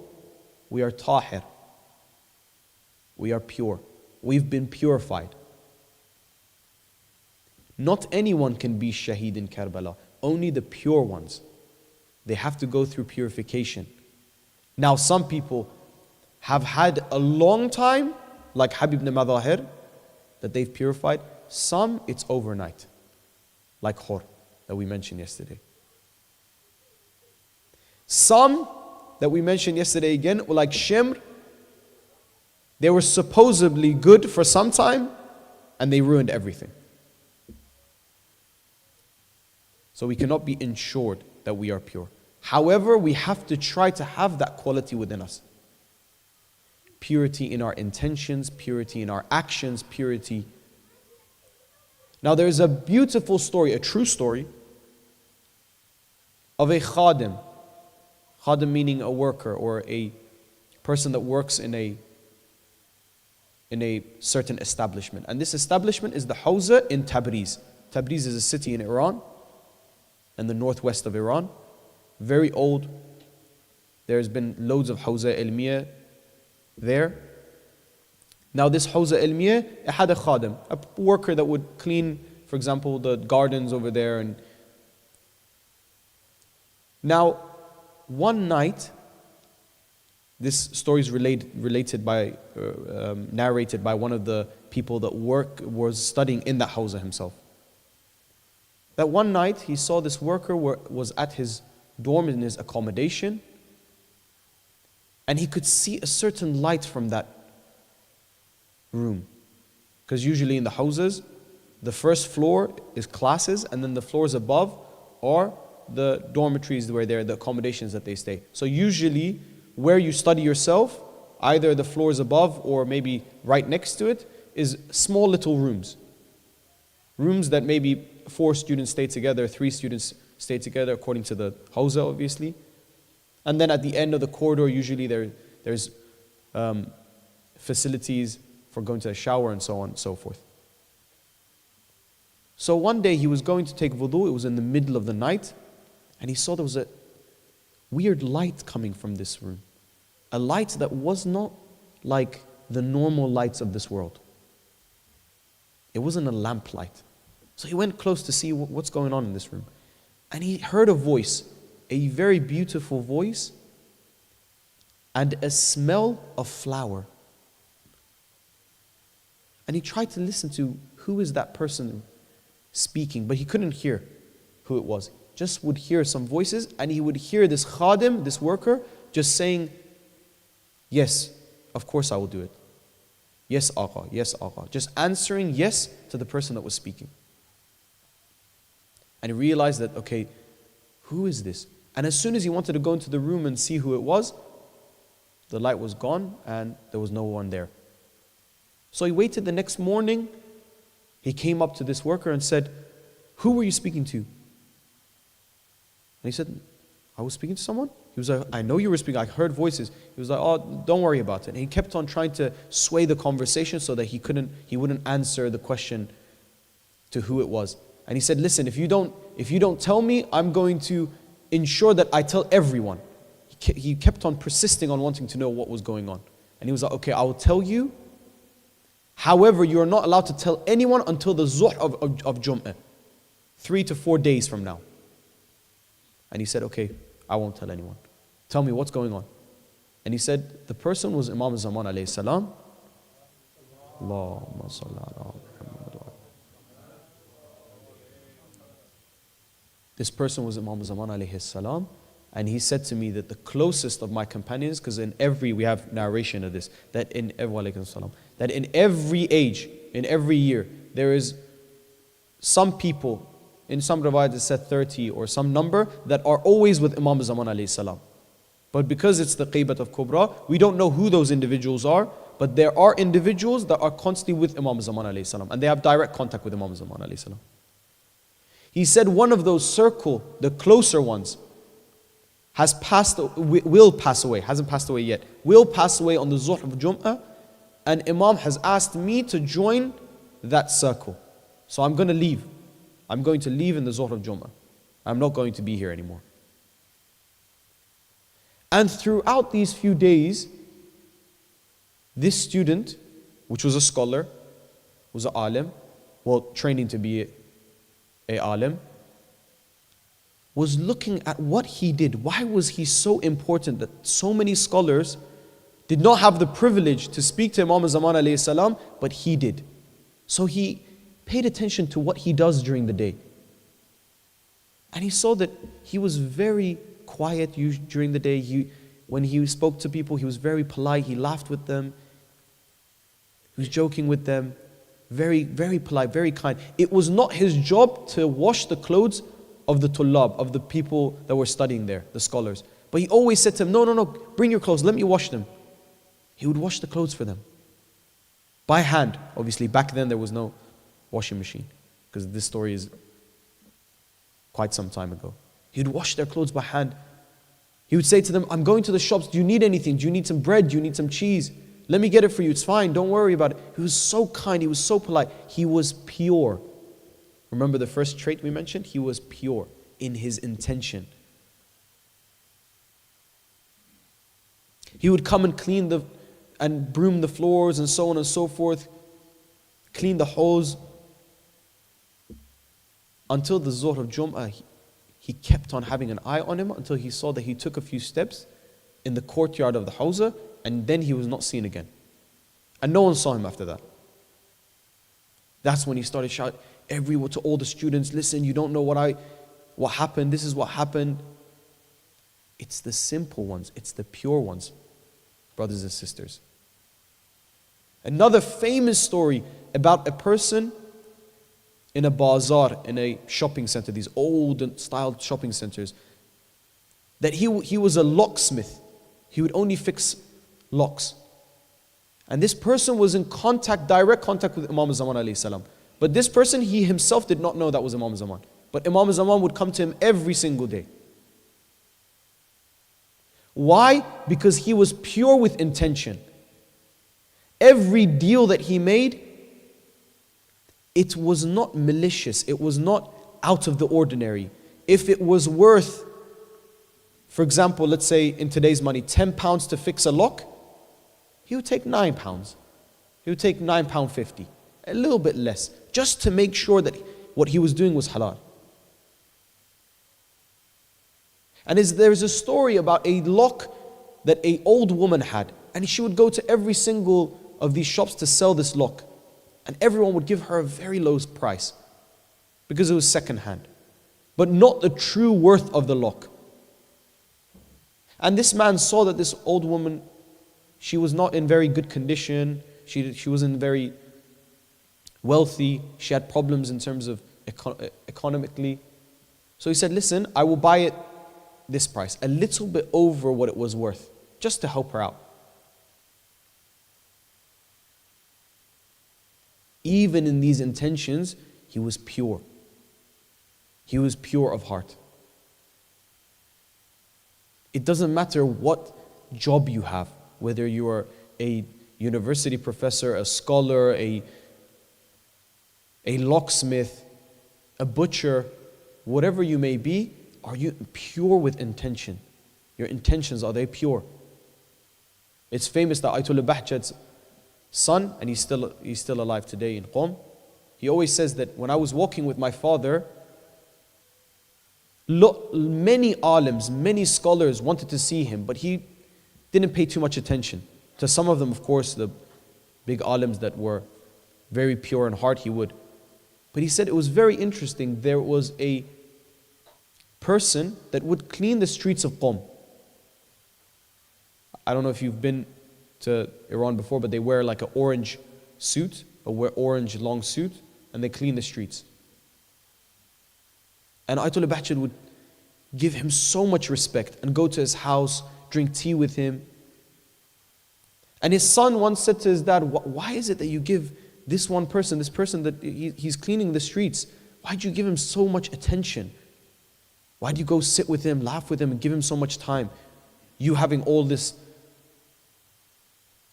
We are tahir. We are pure. We've been purified. Not anyone can be shaheed in Karbala. Only the pure ones. They have to go through purification. Now some people have had a long time, like Habib ibn Madahir, that they've purified. Some, it's overnight, like khur, that we mentioned yesterday. Some, that we mentioned yesterday again, were like shimr. They were supposedly good for some time, and they ruined everything. So we cannot be ensured that we are pure. However, we have to try to have that quality within us. Purity in our intentions, purity in our actions, purity. Now there's a beautiful story, a true story, of a khadim. Khadim meaning a worker or a person that works in a certain establishment. And this establishment is the Hawza in Tabriz. Tabriz is a city in Iran, in the northwest of Iran. Very old. There's been loads of Hawza Ilmiya there. Now this Hawza Ilmiya, it had a khadim, a worker that would clean, for example, the gardens over there. And now, one night, this story is narrated by one of the people that was studying in that Hawza himself. That one night he saw this worker was at his dorm in his accommodation, and he could see a certain light from that room. Because usually in the houses, the first floor is classes, and then the floors above are the dormitories where they're the accommodations that they stay. So usually where you study yourself, either the floors above or maybe right next to it, is small little rooms. Rooms that maybe 4 students stay together, 3 students stay together according to the Hawza obviously. And then at the end of the corridor, usually there's facilities for going to a shower and so on and so forth. So one day he was going to take wudu, it was in the middle of the night, and he saw there was a weird light coming from this room. A light that was not like the normal lights of this world. It wasn't a lamp light. So he went close to see what's going on in this room. And he heard a voice, a very beautiful voice, and a smell of flower. And he tried to listen to who is that person speaking, but he couldn't hear who it was. Just would hear some voices, and he would hear this khadim, this worker, just saying, yes, of course I will do it. Yes, Agha, yes, Agha. Just answering yes to the person that was speaking. And he realized that, okay, who is this? And as soon as he wanted to go into the room and see who it was, the light was gone and there was no one there. So he waited the next morning. He came up to this worker and said, who were you speaking to? And he said, I was speaking to someone. He was like, I know you were speaking. I heard voices. He was like, oh, don't worry about it. And he kept on trying to sway the conversation so that he wouldn't answer the question to who it was. And he said, listen, if you don't tell me, I'm going to ensure that I tell everyone. He kept on persisting on wanting to know what was going on. And he was like, okay, I will tell you. However, you are not allowed to tell anyone until the Zuhr of Jum'ah. 3 to 4 days from now. And he said, okay, I won't tell anyone. Tell me what's going on. And he said, the person was Imam Zaman alayhi salam. Allahumma salli ala Muhammad. This person was Imam Zaman alayhi salam. And he said to me that the closest of my companions, because we have narration of this, that in every age, in every year, there is some people, in some riwayat it said 30 or some number, that are always with Imam Zaman alayhi salam. But because it's the Qibat of Kubra, we don't know who those individuals are, but there are individuals that are constantly with Imam Zaman alayhi salam, and they have direct contact with Imam Zaman alayhi salam. He said one of those circle, the closer ones, will pass away, hasn't passed away yet, will pass away on the Zuhr of Jum'ah, and Imam has asked me to join that circle. So I'm going to leave. I'm going to leave in the Zuhr of Jum'ah. I'm not going to be here anymore. And throughout these few days, this student, which was a scholar, was an alim, training to be a alim, was looking at what he did. Why was he so important that so many scholars did not have the privilege to speak to Imam Zaman alayhi salam, but he did. So he paid attention to what he does during the day. And he saw that he was very quiet during the day. When he spoke to people, he was very polite. He laughed with them. He was joking with them. Very, very polite, very kind. It was not his job to wash the clothes of the tullab, of the people that were studying there, the scholars. But he always said to them, no, bring your clothes, let me wash them. He would wash the clothes for them. By hand. Obviously, back then there was no washing machine, because this story is quite some time ago. He would wash their clothes by hand. He would say to them, I'm going to the shops, do you need anything? Do you need some bread? Do you need some cheese? Let me get it for you, it's fine, don't worry about it. He was so kind, he was so polite. He was pure. Remember the first trait we mentioned? He was pure in his intention. He would come and clean and broom the floors and so on and so forth, clean the hose. Until the Zuhr of Jum'ah, he kept on having an eye on him until he saw that he took a few steps in the courtyard of the Hawza, and then he was not seen again. And no one saw him after that. That's when he started shouting everywhere to all the students, listen, you don't know what happened, this is what happened. It's the simple ones, it's the pure ones, brothers and sisters. Another famous story about a person in a bazaar, in a shopping center, these old styled shopping centers, that he was a locksmith. He would only fix locks. And this person was in direct contact with Imam Zaman alayhi salam. But this person, he himself did not know that was Imam Zaman. But Imam Zaman would come to him every single day. Why? Because he was pure with intention. Every deal that he made, it was not malicious. It was not out of the ordinary. If it was worth, for example, let's say in today's money, £10 to fix a lock, he would take £9. He would take £9.50, a little bit less, just to make sure that what he was doing was halal. And there's a story about a lock that an old woman had, and she would go to every single of these shops to sell this lock, and everyone would give her a very low price because it was second hand, but not the true worth of the lock. And this man saw that this old woman, she was not in very good condition, she wasn't very wealthy, she had problems in terms of economically. So he said, listen, I will buy it this price, a little bit over what it was worth, just to help her out. Even in these intentions, he was pure. He was pure of heart. It doesn't matter what job you have, whether you are a university professor, a scholar, a locksmith, a butcher, whatever you may be, are you pure with intention? Your intentions, are they pure? It's famous that Ayatollah Bahjat's son, and he's still alive today in Qom, he always says that when I was walking with my father, many alims, many scholars wanted to see him, but he didn't pay too much attention. To some of them, of course, the big alims that were very pure in heart, he would. But he said it was very interesting. There was a person that would clean the streets of Qom. I don't know if you've been to Iran before, but they wear like an orange suit, orange long suit, and they clean the streets. And Ayatollah Bahjat would give him so much respect and go to his house, drink tea with him. And his son once said to his dad, why is it that you give this person that he's cleaning the streets, why do you give him so much attention? Why do you go sit with him, laugh with him, and give him so much time? You having all this,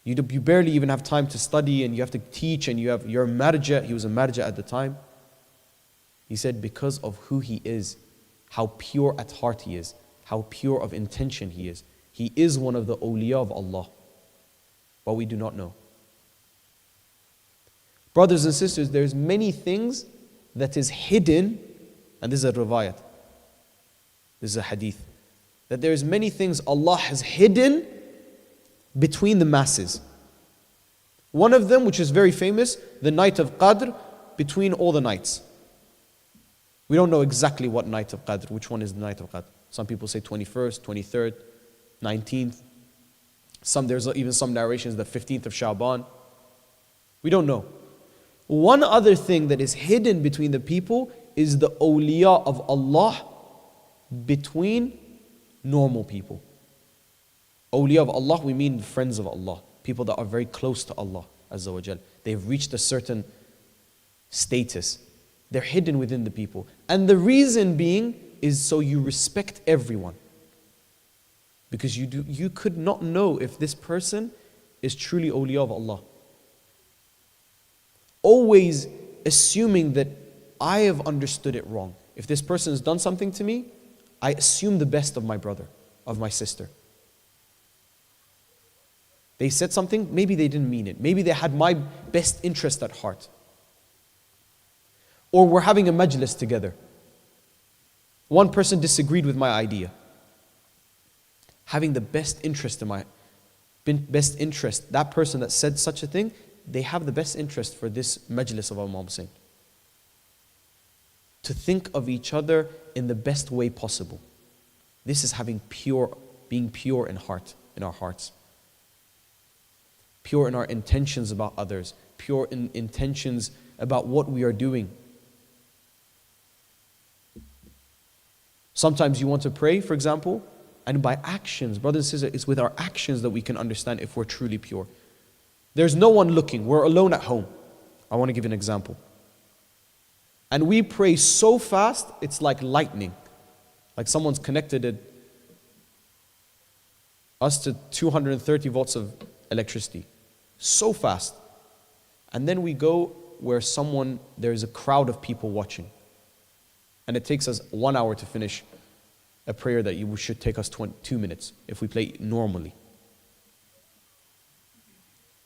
you barely even have time to study, and you have to teach, and you're a marja. He was a marja at the time. He said, because of who he is, how pure at heart he is, how pure of intention he is. He is one of the awliya of Allah, but we do not know. Brothers and sisters, there's many things that is hidden, and this is a riwayat, this is a hadith, that there's many things Allah has hidden between the masses. One of them, which is very famous, the night of Qadr, between all the nights. We don't know exactly what night of Qadr, which one is the night of Qadr. Some people say 21st, 23rd, 19th. There's even some narrations, the 15th of Sha'ban. We don't know. One other thing that is hidden between the people is the awliya of Allah between normal people. Awliya of Allah, we mean friends of Allah, people that are very close to Allah Azza wa Jal. They've reached a certain status. They're hidden within the people. And the reason being is so you respect everyone. Because you could not know if this person is truly awliya of Allah. Always assuming that I have understood it wrong. If this person has done something to me, I assume the best of my brother, of my sister. They said something, maybe they didn't mean it. Maybe they had my best interest at heart. Or we're having a majlis together. One person disagreed with my idea. Having the best interest that person that said such a thing, they have the best interest for this majlis of Imam Hussein. To think of each other in the best way possible. This is being pure in our hearts. Pure in our intentions about others. Pure in intentions about what we are doing. Sometimes you want to pray, for example, and by actions, brothers and sisters, it's with our actions that we can understand if we're truly pure. There's no one looking. We're alone at home. I want to give you an example. And we pray so fast, it's like lightning. Like someone's connected us to 230 volts of electricity. So fast. And then we go where there's a crowd of people watching. And it takes us 1 hour to finish a prayer that should take us 2 minutes if we play normally.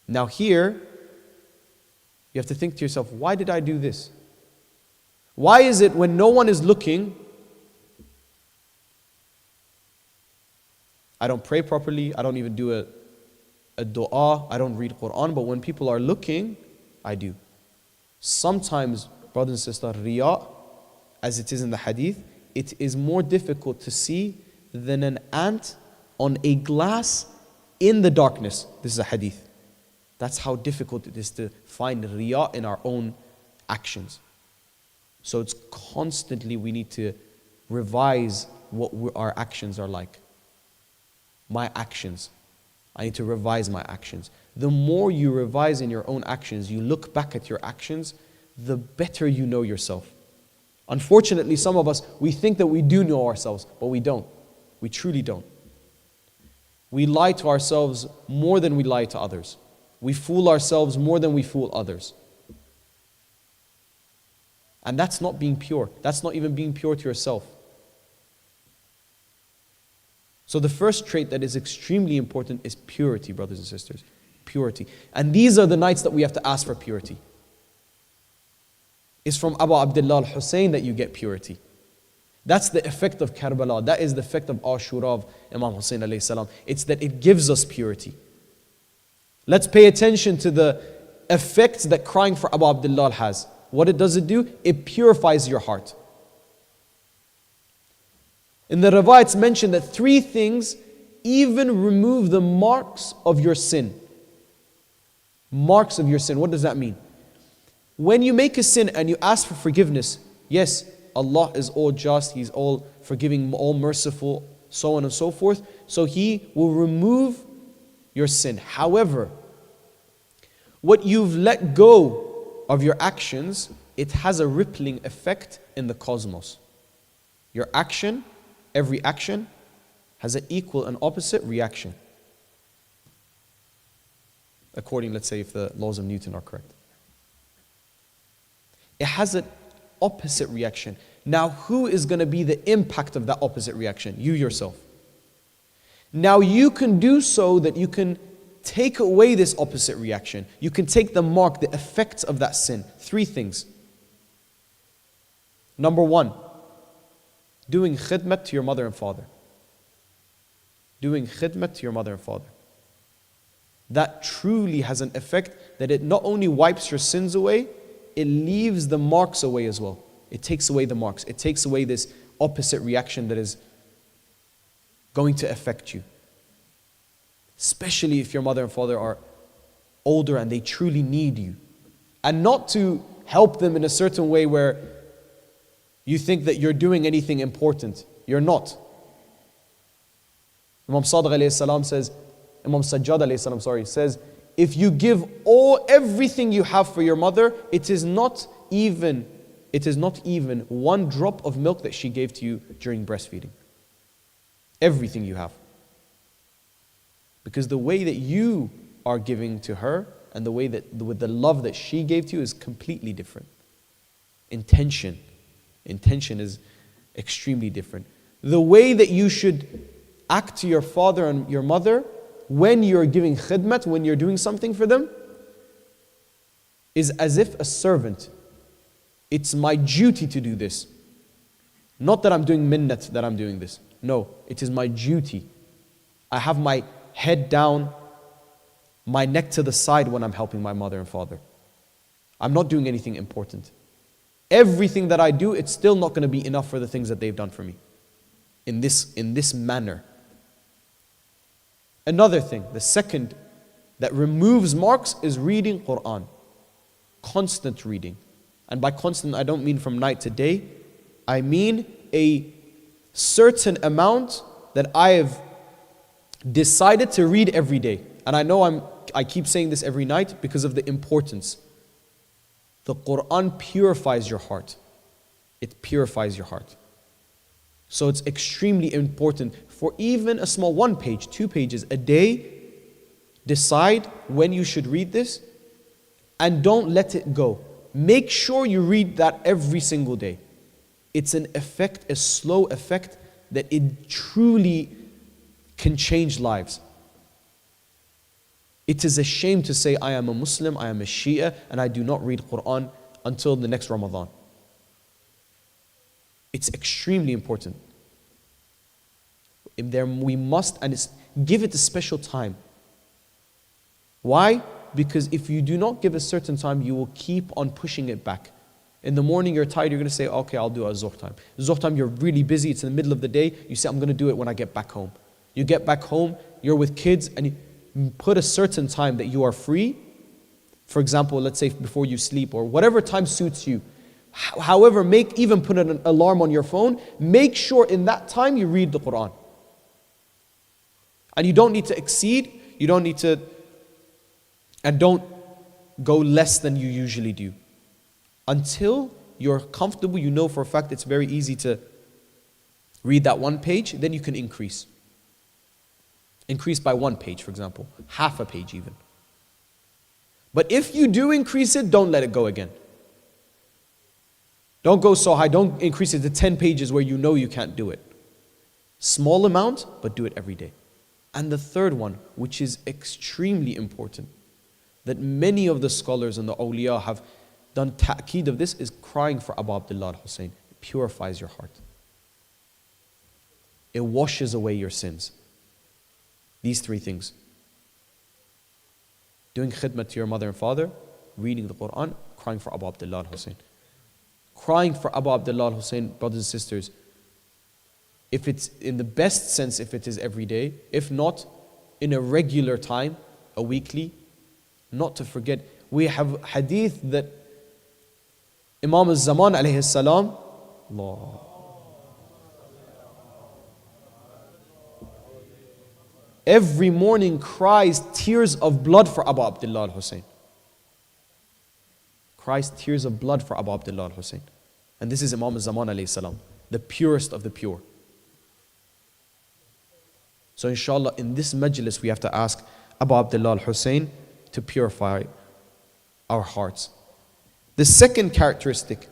Now here, you have to think to yourself, why did I do this? Why is it when no one is looking, I don't pray properly, I don't even do a dua, I don't read Quran, but when people are looking, I do. Sometimes, brothers and sisters, riya, as it is in the hadith, it is more difficult to see than an ant on a glass in the darkness. This is a hadith. That's how difficult it is to find riya in our own actions. So it's constantly we need to revise what our actions are like. My actions. I need to revise my actions. The more you revise in your own actions, you look back at your actions, the better you know yourself. Unfortunately, some of us, we think that we do know ourselves, but we don't. We truly don't. We lie to ourselves more than we lie to others. We fool ourselves more than we fool others. And that's not being pure. That's not even being pure to yourself. So the first trait that is extremely important is purity, brothers and sisters. Purity. And these are the nights that we have to ask for purity. It's from Abu Abdullah al-Hussein that you get purity. That's the effect of Karbala. That is the effect of Ashura of Imam Hussein alayhi salam. It's that it gives us purity. Let's pay attention to the effects that crying for Abu Abdullah has. What does it do? It purifies your heart. In the Ravah it's mentioned that 3 things even remove the marks of your sin. Marks of your sin. What does that mean? When you make a sin and you ask for forgiveness, yes, Allah is all just, He's all forgiving, all merciful, so on and so forth. So He will remove your sin. However, what you've let go of your actions, it has a rippling effect in the cosmos. Your action, every action, has an equal and opposite reaction. According, let's say, if the laws of Newton are correct. It has an opposite reaction. Now, who is going to be the impact of that opposite reaction? You yourself. Now, you can do so that you can take away this opposite reaction. You can take the mark, the effects of that sin. 3 things. Number 1, doing khidmat to your mother and father. Doing khidmat to your mother and father. That truly has an effect that it not only wipes your sins away, it leaves the marks away as well. It takes away the marks. It takes away this opposite reaction that is going to affect you. Especially if your mother and father are older and they truly need you. And not to help them in a certain way where you think that you're doing anything important. You're not. Imam Sadiq alayhi salam says, Imam Sajjad alayhi salam, says, if you give everything you have for your mother, it is not even one drop of milk that she gave to you during breastfeeding. Everything you have. Because the way that you are giving to her and the way that with the love that she gave to you is completely different. Intention is extremely different. The way that you should act to your father and your mother when you're giving khidmat, when you're doing something for them, is as if a servant. It's my duty to do this. Not that I'm doing minnat that I'm doing this. No, it is my duty. I have my head down, my neck to the side when I'm helping my mother and father. I'm not doing anything important. Everything that I do, it's still not going to be enough for the things that they've done for me. In this manner. Another thing, the second that removes marks is reading Quran. Constant reading. And by constant, I don't mean from night to day. I mean a certain amount that I have decided to read every day. And I know I keep saying this every night because of the importance. The Quran purifies your heart. It purifies your heart. So it's extremely important for even a small 1 page, 2 pages a day, decide when you should read this and don't let it go. Make sure you read that every single day. It's an effect, a slow effect that it truly can change lives. It is a shame to say I am a Muslim, I am a Shia, and I do not read Quran until the next Ramadan. It's extremely important. We must give it a special time. Why? Because if you do not give a certain time, you will keep on pushing it back. In the morning you're tired, you're going to say, okay, I'll do a Zuhr time. Zuhr time, you're really busy, it's in the middle of the day. You say, I'm going to do it when I get back home. You get back home, you're with kids, and you put a certain time that you are free. For example, let's say before you sleep, or whatever time suits you. However, even put an alarm on your phone. Make sure in that time you read the Quran. And you don't need to exceed, and don't go less than you usually do. Until you're comfortable, you know for a fact it's very easy to read that 1 page, then you can increase. Increase by 1 page, for example. Half a page even. But if you do increase it, don't let it go again. Don't go so high. Don't increase it to 10 pages where you know you can't do it. Small amount, but do it every day. And the third one, which is extremely important, that many of the scholars and the awliya have done ta'keed of this, is crying for Abu Abdullah al-Hussein. It purifies your heart. It washes away your sins. These 3 things. Doing khidmat to your mother and father, reading the Quran, crying for Abu Abdullah al-Hussein. Crying for Abu Abdullah al-Hussein, brothers and sisters, if it's in the best sense, if it is every day, if not, in a regular time, a weekly, not to forget. We have hadith that Imam al-Zaman alayhi salam, Allah, every morning cries tears of blood for Abu Abdullah al-Hussein. Cries tears of blood for Abu Abdullah al-Hussein. And this is Imam al-Zaman alayhi salam, the purest of the pure. So inshallah, in this majlis, we have to ask Abu Abdullah al-Hussein to purify our hearts. The second characteristic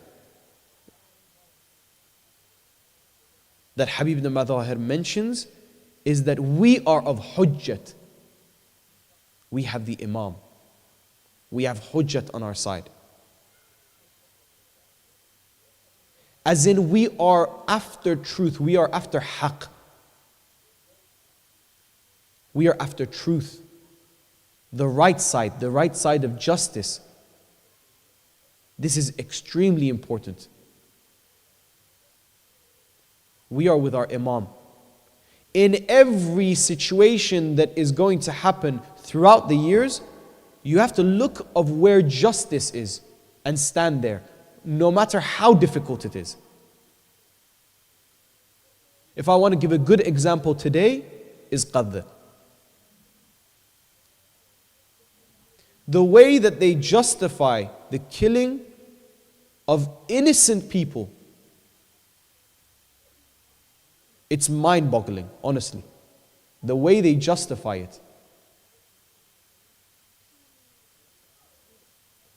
that Habib ibn Madahir mentions is that we are of hujjat. We have the Imam. We have hujjat on our side. As in, we are after truth. We are after haqq. We are after truth. The right side of justice. This is extremely important. We are with our Imam. In every situation that is going to happen throughout the years, you have to look of where justice is and stand there, no matter how difficult it is. If I want to give a good example today, is qadr. The way that they justify the killing of innocent people, it's mind-boggling, honestly. The way they justify it.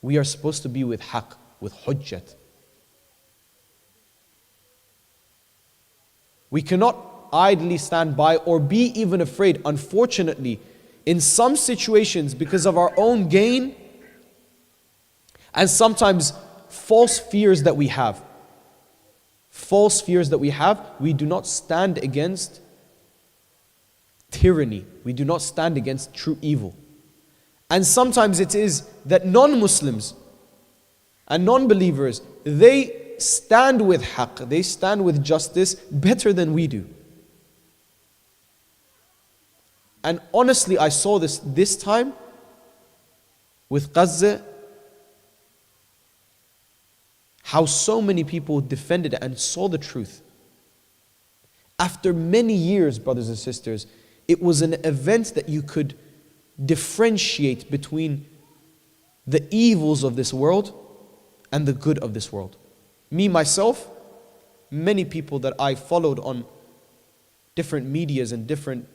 We are supposed to be with haqq, with hujjat. We cannot idly stand by or be even afraid. Unfortunately, in some situations, because of our own gain and sometimes false fears that we have, we do not stand against tyranny. We do not stand against true evil. And sometimes it is that non-Muslims and non-believers, they stand with haqq, they stand with justice better than we do. And honestly, I saw this time with Gaza, how so many people defended it and saw the truth. After many years, brothers and sisters, it was an event that you could differentiate between the evils of this world and the good of this world. Me, myself, many people that I followed on different medias and different,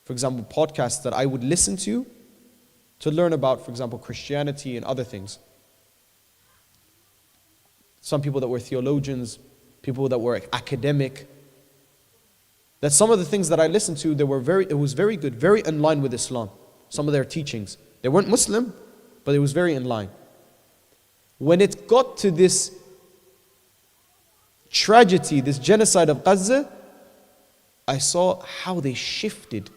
for example, podcasts that I would listen to learn about, for example, Christianity and other things. Some people that were theologians, people that were academic, that some of the things that I listened to, it was very good, very in line with Islam. Some of their teachings. They weren't Muslim, but it was very in line. When it got to this tragedy, this genocide of Gaza, I saw how they shifted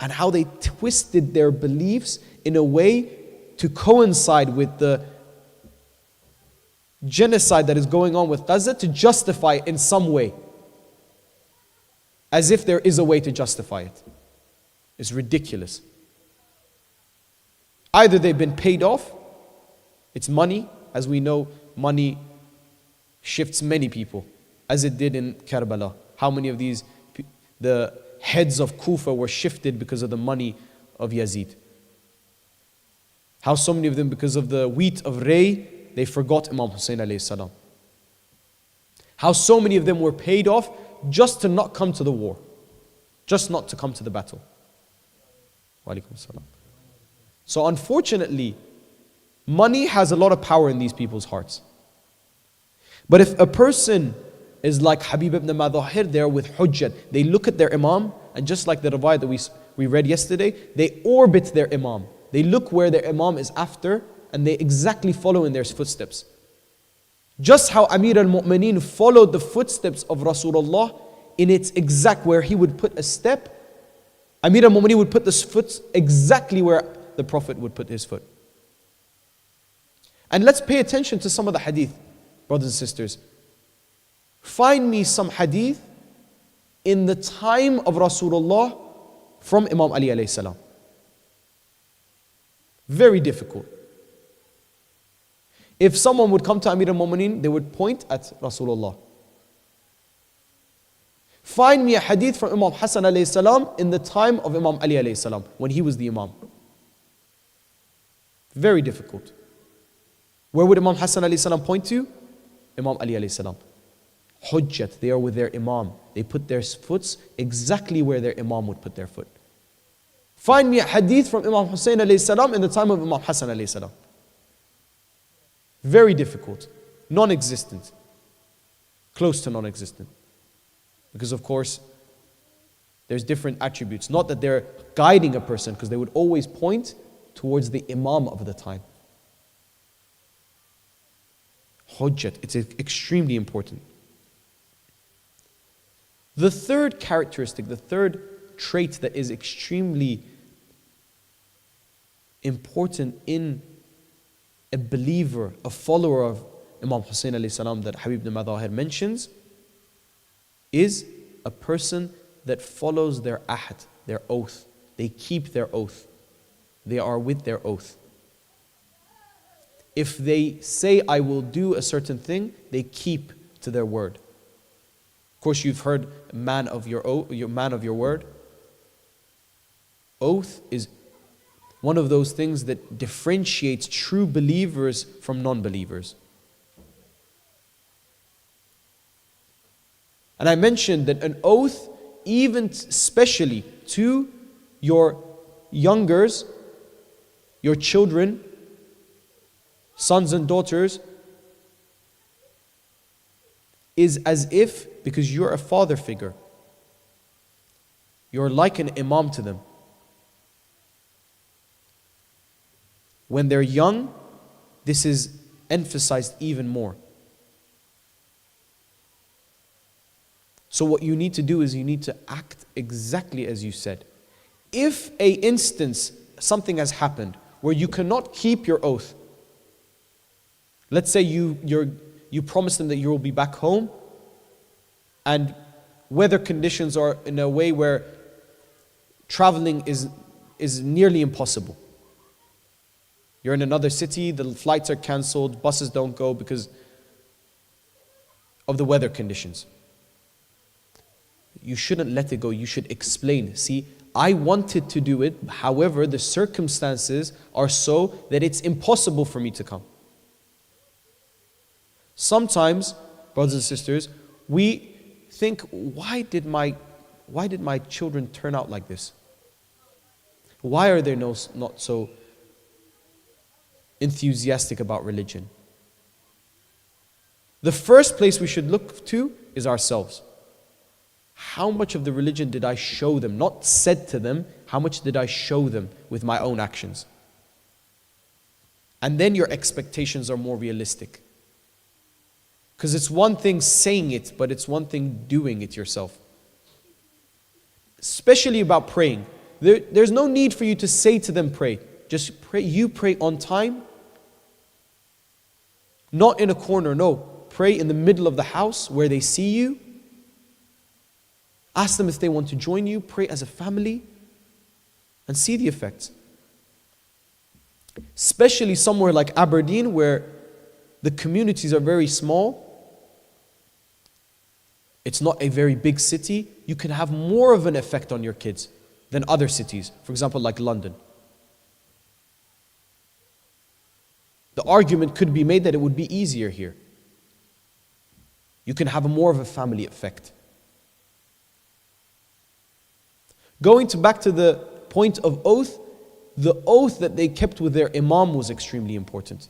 and how they twisted their beliefs in a way to coincide with the genocide that is going on with Gaza, to justify it in some way. As if there is a way to justify it. It's ridiculous. Either they've been paid off, it's money. As we know, money shifts many people, as it did in Karbala. How many of the heads of Kufa were shifted because of the money of Yazid? How so many of them, because of the wheat of Ray, they forgot Imam Hussein alayhi salam. How so many of them were paid off just to not come to the war, just not to come to the battle. Wa alaikum salam. So unfortunately, money has a lot of power in these people's hearts. But if a person is like Habib ibn Madahir, they're with hujjat. They look at their imam, and just like the riwayah that we read yesterday, they orbit their imam. They look where their imam is after, and they exactly follow in their footsteps. Just how Amir al-Mu'mineen followed the footsteps of Rasulullah in its exact where he would put a step, Amir al-Mu'mineen would put this foot exactly where the Prophet would put his foot. And let's pay attention to some of the hadith, brothers and sisters. Find me some hadith in the time of Rasulullah from Imam Ali alayhi salam. Very difficult. If someone would come to Amir al-Mu'mineen, they would point at Rasulullah. Find me a hadith from Imam Hassan alayhi salam in the time of Imam Ali alayhi salam, when he was the Imam. Very difficult. Where would Imam Hassan alayhi salam point to? Imam Ali alayhi salam. Hujjat, they are with their Imam. They put their foot exactly where their Imam would put their foot. Find me a hadith from Imam Hussein alayhi salam in the time of Imam Hassan alayhi salam. Very difficult. Non-existent. Close to non-existent. Because of course, there's different attributes. Not that they're guiding a person, because they would always point towards the Imam of the time. Hujjat, it's extremely important. The third characteristic, the third trait that is extremely important in a believer, a follower of Imam Hussein alayhi salam that Habib ibn Madahir mentions is a person that follows their ahd, their oath. They keep their oath. They are with their oath. If they say, I will do a certain thing, they keep to their word. Of course, you've heard man of your word. Oath is one of those things that differentiates true believers from non-believers. And I mentioned that an oath, even especially to your youngers, your children, sons and daughters, is as if, because you're a father figure, you're like an imam to them. When they're young, this is emphasized even more. So what you need to do is you need to act exactly as you said. If a instance, something has happened where you cannot keep your oath, let's say you promise them that you will be back home, and weather conditions are in a way where traveling is nearly impossible. You're in another city, the flights are cancelled, buses don't go because of the weather conditions. You shouldn't let it go, you should explain. See, I wanted to do it, however, the circumstances are so that it's impossible for me to come. Sometimes, brothers and sisters, we think, why did my children turn out like this? Why are they not so enthusiastic about religion? The first place we should look to is ourselves. How much of the religion did I show them? Not said to them, how much did I show them with my own actions? And then your expectations are more realistic. Because it's one thing saying it, but it's one thing doing it yourself. Especially about praying. There's no need for you to say to them, pray. Just pray. You pray on time. Not in a corner, no. Pray in the middle of the house where they see you. Ask them if they want to join you. Pray as a family. And see the effects. Especially somewhere like Aberdeen where the communities are very small. It's not a very big city. You can have more of an effect on your kids than other cities. For example, like London. The argument could be made that it would be easier here. You can have more of a family effect. Going back to the point of oath, the oath that they kept with their imam was extremely important.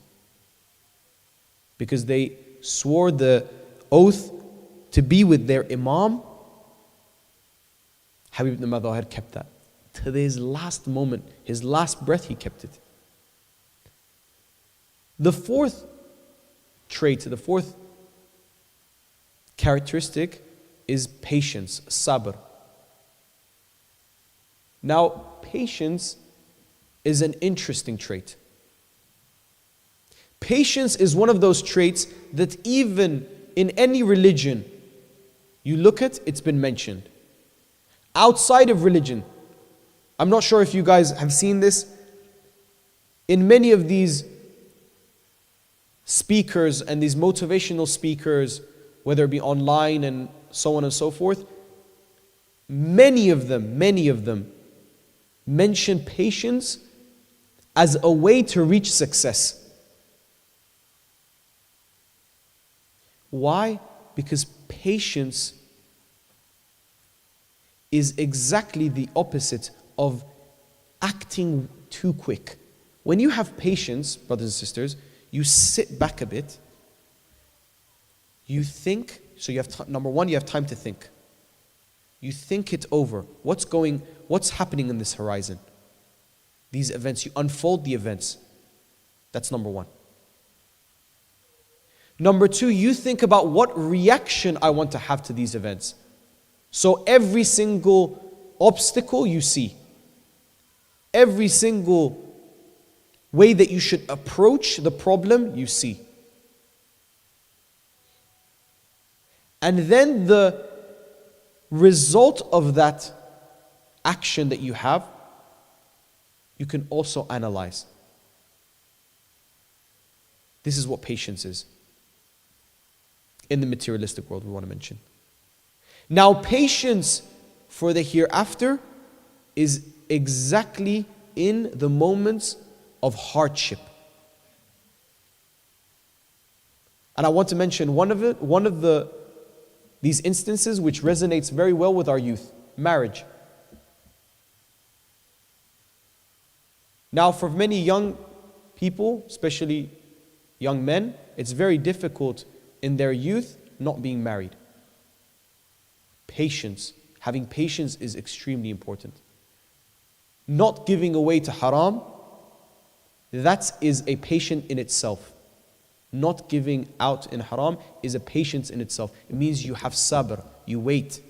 Because they swore the oath to be with their imam. Habib ibn Madahir kept that. To his last moment, his last breath, he kept it. The fourth trait, the fourth characteristic is patience, sabr. Now, patience is an interesting trait. Patience is one of those traits that even in any religion you look at, it's been mentioned. Outside of religion, I'm not sure if you guys have seen this, in many of these speakers and these motivational speakers, whether it be online and so on and so forth, many of them mention patience as a way to reach success. Why? Because patience is exactly the opposite of acting too quick. When you have patience, brothers and sisters, you sit back a bit, you think, so you have number one, you have time to think. You think it over. What's happening in this horizon? These events, you unfold the events. That's number one. Number two, you think about what reaction I want to have to these events. So every single obstacle you see, every single way that you should approach the problem, you see. And then the result of that action that you have, you can also analyze. This is what patience is. In the materialistic world, we want to mention. Now, patience for the hereafter is exactly in the moments of hardship. And I want to mention one of these instances which resonates very well with our youth: marriage. Now, for many young people, especially young men, it's very difficult in their youth not being married. Patience. Having patience is extremely important. Not giving away to haram, that is a patience in itself. Not giving out in haram is a patience in itself. It means you have sabr, you wait.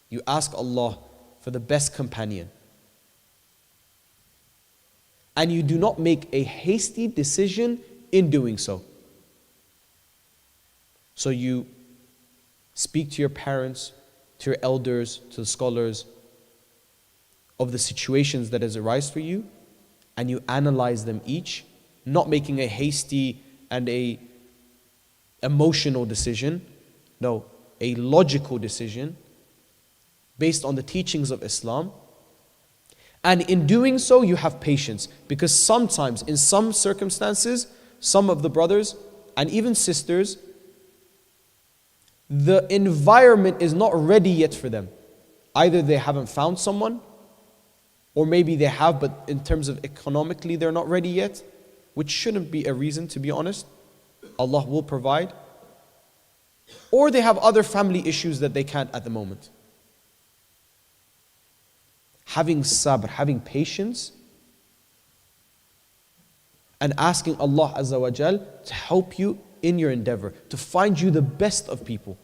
You ask Allah for the best companion. And you do not make a hasty decision in doing so. So you speak to your parents, to your elders, to the scholars of the situations that has arisen for you, and you analyze them each, not making a hasty and a emotional decision. No, a logical decision based on the teachings of Islam. And in doing so, you have patience, because sometimes, in some circumstances, some of the brothers and even sisters, the environment is not ready yet for them. Either they haven't found someone, or maybe they have, but in terms of economically, they're not ready yet, which shouldn't be a reason, to be honest. Allah will provide. Or they have other family issues that they can't at the moment. Having sabr, having patience, and asking Allah Azza wa Jal to help you in your endeavor, to find you the best of people.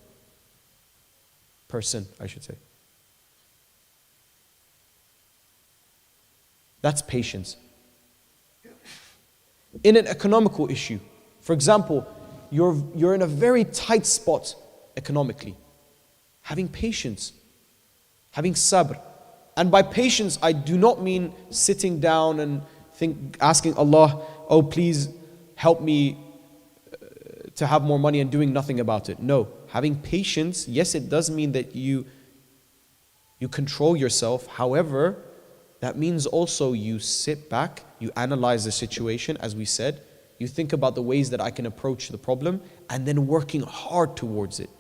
Person, I should say. That's patience. In an economical issue, for example, you're in a very tight spot economically. Having patience, having sabr. And by patience, I do not mean sitting down and asking Allah, oh please help me to have more money and doing nothing about it. No, having patience, yes, it does mean that you control yourself. However, that means also you sit back, you analyze the situation, as we said, you think about the ways that I can approach the problem, and then working hard towards it.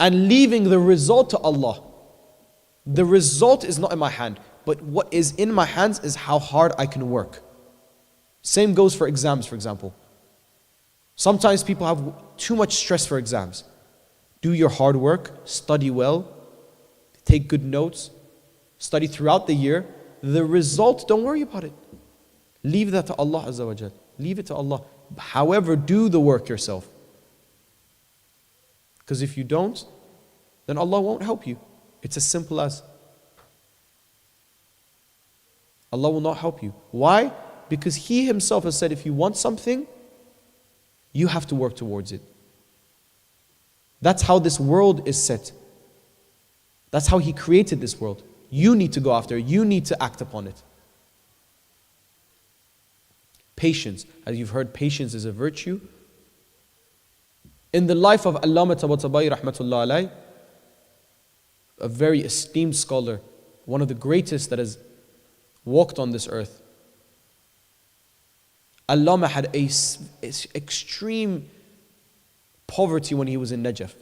And leaving the result to Allah. The result is not in my hand, but what is in my hands is how hard I can work. Same goes for exams, for example. Sometimes people have too much stress for exams. Do your hard work, study well, take good notes, study throughout the year. The result, don't worry about it. Leave that to Allah Azza wa Jal. Leave it to Allah. However, do the work yourself. Because if you don't, then Allah won't help you. It's as simple as. Allah will not help you. Why? Because He Himself has said, if you want something, you have to work towards it. That's how this world is set. That's how He created this world. You need to go after it. You need to act upon it. Patience. As you've heard, patience is a virtue. In the life of Allama Tabatabai rahmatullah alayh, a very esteemed scholar, one of the greatest that has walked on this earth. Allama had a extreme poverty when he was in Najaf.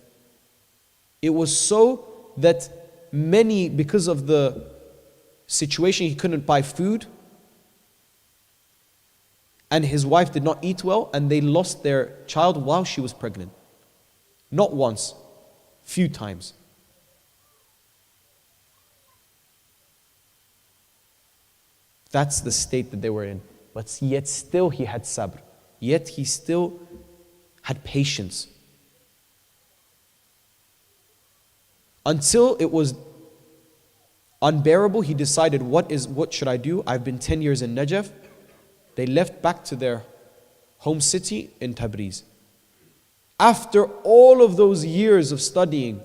It was so that many, because of the situation, he couldn't buy food, and his wife did not eat well, and they lost their child while she was pregnant. Not once, few times. That's the state that they were in. But yet still he had sabr. Yet he still had patience. Until it was Unbearable, he decided, what should I do? I've been 10 years in Najaf. They left back to their home city in Tabriz. After all of those years of studying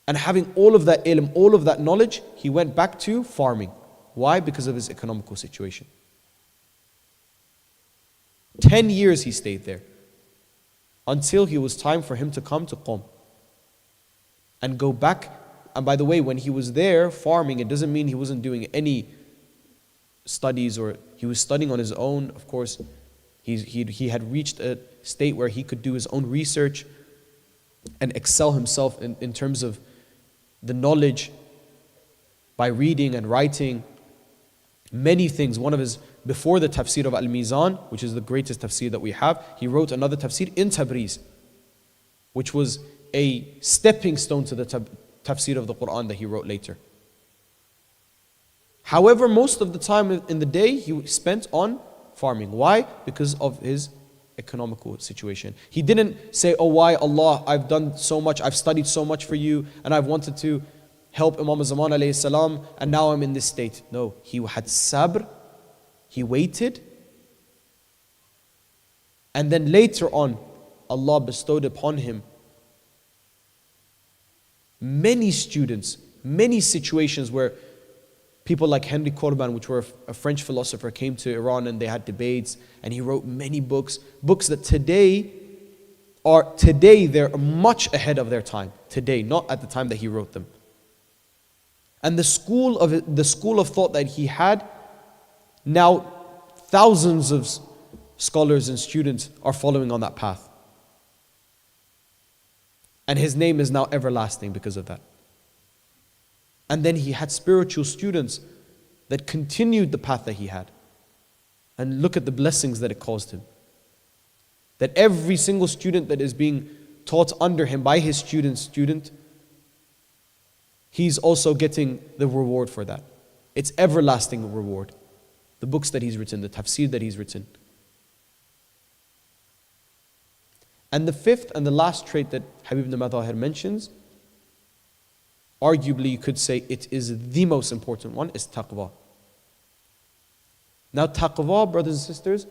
and having all of that ilm, all of that knowledge, he went back to farming. Why? Because of his economical situation. 10 years he stayed there until it was time for him to come to Qom and go back. And by the way, when he was there farming, it doesn't mean he wasn't doing any studies, or he was studying on his own. Of course, he had reached a state where he could do his own research and excel himself in terms of the knowledge by reading and writing many things. One of his, before the tafsir of Al-Mizan, which is the greatest tafsir that we have, he wrote another tafsir in Tabriz, which was a stepping stone to the tafsir of the Quran that he wrote later. However, most of the time in the day he spent on farming. Why? Because of his economical situation. He didn't say, oh, why Allah, I've done so much, I've studied so much for you, and I've wanted to help Imam Zaman alayhi salam, and now I'm in this state. No, he had sabr, he waited, and then later on, Allah bestowed upon him many students, many situations where people like Henry Corbin, which were a French philosopher, came to Iran and they had debates, and he wrote many books that today they're much ahead of their time. Today, not at the time that he wrote them. And the school of thought that he had, now thousands of scholars and students are following on that path. And his name is now everlasting because of that. And then he had spiritual students that continued the path that he had. And look at the blessings that it caused him. That every single student that is being taught under him by his student, he's also getting the reward for that. It's everlasting reward. The books that he's written, the tafsir that he's written. And the fifth and the last trait that Habib ibn Madahir mentions, arguably you could say it is the most important one, is taqwa. Now taqwa, brothers and sisters,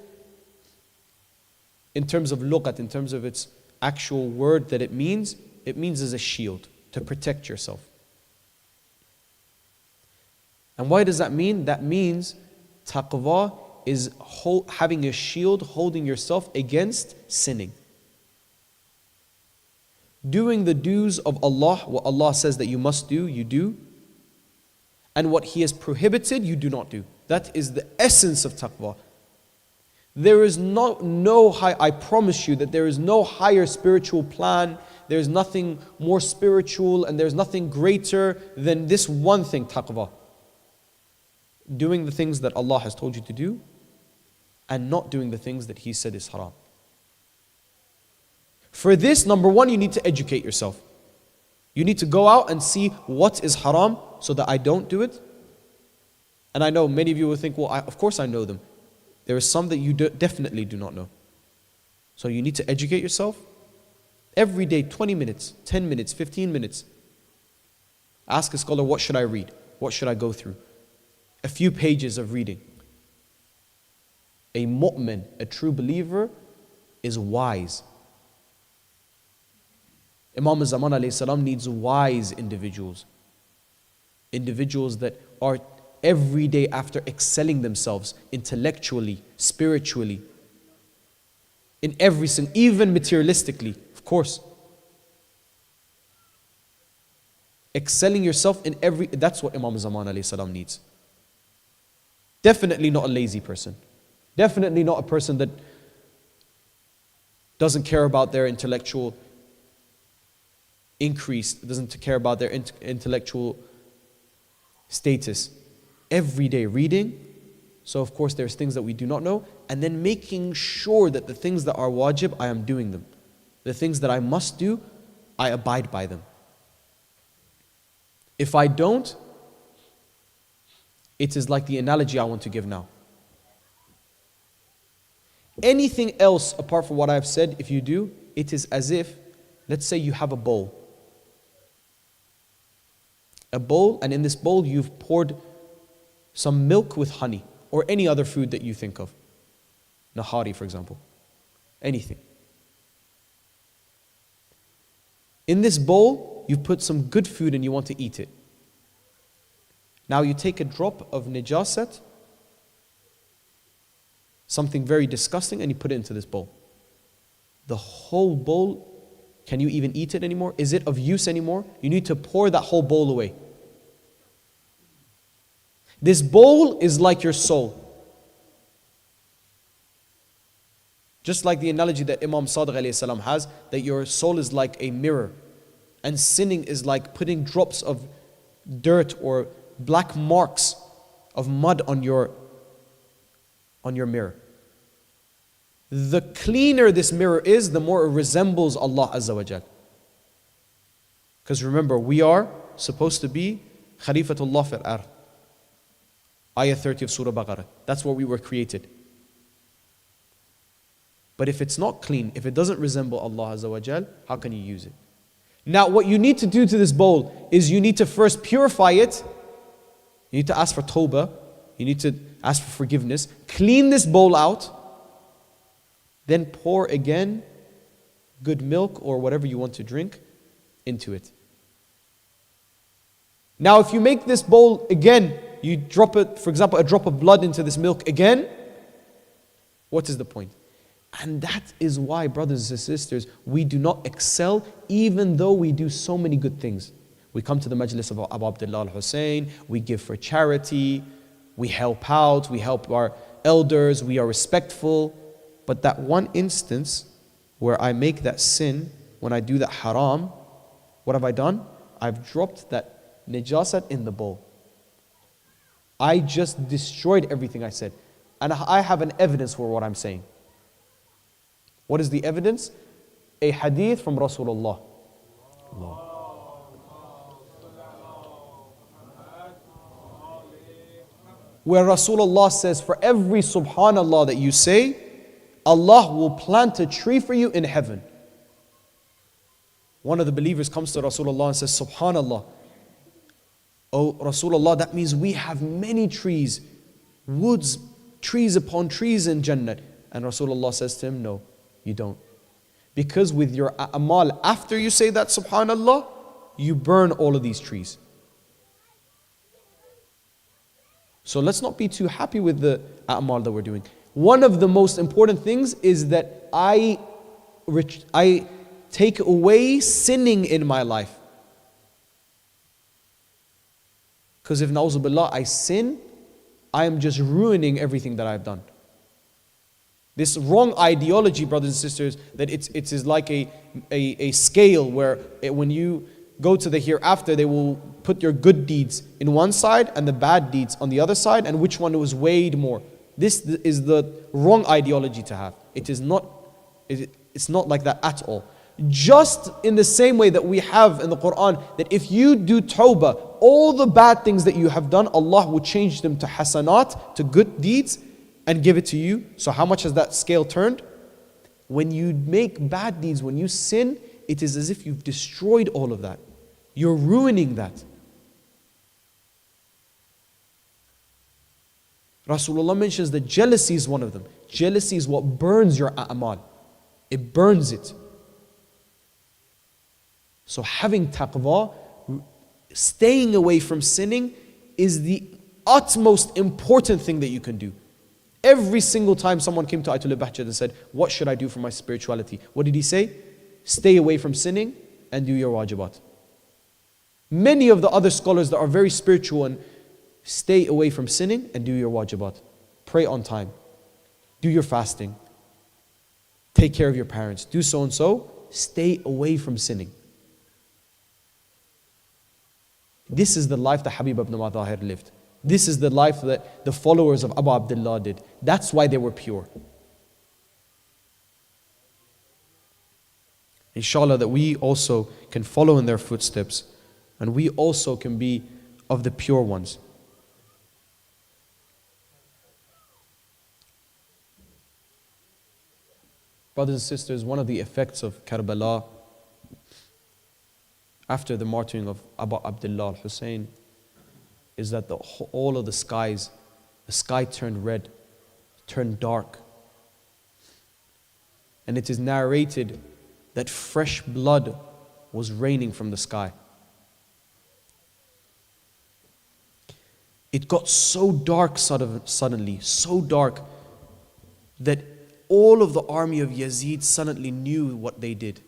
in terms of lughat, in terms of its actual word that it means as a shield, to protect yourself. And why does that mean? That means taqwa is having a shield holding yourself against sinning. Doing the dues of Allah, what Allah says that you must do, you do. And what He has prohibited, you do not do. That is the essence of taqwa. There is no high, I promise you that there is no higher spiritual plan, there's nothing more spiritual, and there's nothing greater than this one thing, taqwa. Doing the things that Allah has told you to do, and not doing the things that He said is haram. For this, number one, you need to educate yourself. You need to go out and see what is haram so that I don't do it. And I know many of you will think, well, of course I know them. There are some that you definitely do not know. So you need to educate yourself. Every day, 20 minutes, 10 minutes, 15 minutes. Ask a scholar, what should I read? What should I go through? A few pages of reading. A mu'min, a true believer, is wise. Imam Zaman alayhi salam needs wise individuals. Individuals that are every day after excelling themselves intellectually, spiritually, in every single, even materialistically, of course. Excelling yourself in every, that's what Imam Zaman alayhi salam needs. Definitely not a lazy person. Definitely not a person that doesn't care about their intellectual increase, doesn't care about their intellectual status. Every day reading. So of course there's things that we do not know, and then making sure that the things that are wajib, I am doing them. The things that I must do, I abide by them. If I don't, it is like the analogy I want to give now. Anything else apart from what I've said, if you do, it is as if, let's say you have a bowl. A bowl, and in this bowl you've poured some milk with honey, or any other food that you think of. Nahari, for example. Anything. In this bowl, you've put some good food and you want to eat it. Now you take a drop of najasat, something very disgusting, and you put it into this bowl. The whole bowl, can you even eat it anymore? Is it of use anymore? You need to pour that whole bowl away. This bowl is like your soul. Just like the analogy that Imam Sadiq alayhi salam has, that your soul is like a mirror, and sinning is like putting drops of dirt or black marks of mud on your mirror. The cleaner this mirror is, the more it resembles Allah Azza wa Jal. Because remember, we are supposed to be Khalifatullah fil ard. Ayah 30 of Surah Baqarah. That's what we were created. But if it's not clean, if it doesn't resemble Allah Azza wa Jal, how can you use it? Now what you need to do to this bowl is you need to first purify it. You need to ask for tawbah. You need to ask for forgiveness. Clean this bowl out. Then pour again good milk or whatever you want to drink into it. Now if you make this bowl again, you drop it, for example, a drop of blood into this milk again, what is the point? And that is why, brothers and sisters, we do not excel even though we do so many good things. We come to the majlis of Abu Abdullah al-Hussein, we give for charity, we help out, we help our elders, we are respectful. But that one instance where I make that sin, when I do that haram, what have I done? I've dropped that najasat in the bowl. I just destroyed everything I said. And I have an evidence for what I'm saying. What is the evidence? A hadith from Rasulullah. Where Rasulullah says, for every subhanallah that you say, Allah will plant a tree for you in heaven. One of the believers comes to Rasulullah and says, subhanallah. Oh Rasulullah, that means we have many trees, woods, trees upon trees in Jannah. And Rasulullah says to him, no, you don't. Because with your a'mal, after you say that subhanallah, you burn all of these trees. So let's not be too happy with the a'mal that we're doing. One of the most important things is that I take away sinning in my life. Because if na'uzu billah, I sin, I am just ruining everything that I've done. This wrong ideology, brothers and sisters, that it is like a scale where when you go to the hereafter, they will put your good deeds in one side and the bad deeds on the other side, and which one was weighed more. This is the wrong ideology to have. It's not like that at all. Just in the same way that we have in the Quran, that if you do tawbah, all the bad things that you have done, Allah will change them to hasanat, to good deeds, and give it to you. So how much has that scale turned? When you make bad deeds, when you sin, it is as if you've destroyed all of that. You're ruining that. Rasulullah mentions that jealousy is one of them. Jealousy is what burns your a'mal. It burns it. So having taqwa, staying away from sinning, is the utmost important thing that you can do. Every single time someone came to Ayatul Bahjat and said, what should I do for my spirituality? What did he say? Stay away from sinning and do your wajibat. Many of the other scholars that are very spiritual and stay away from sinning and do your wajibat. Pray on time. Do your fasting. Take care of your parents. Do so and so. Stay away from sinning. This is the life that Habib ibn Madahir lived. This is the life that the followers of Abu Abdullah did. That's why they were pure. Inshallah, that we also can follow in their footsteps, and we also can be of the pure ones. Brothers and sisters, one of the effects of Karbala, after the martyring of Abu Abdullah al-Hussein is that all of the sky turned red, turned dark. And it is narrated that fresh blood was raining from the sky. It got so dark suddenly, so dark, that all of the army of Yazid suddenly knew what they did.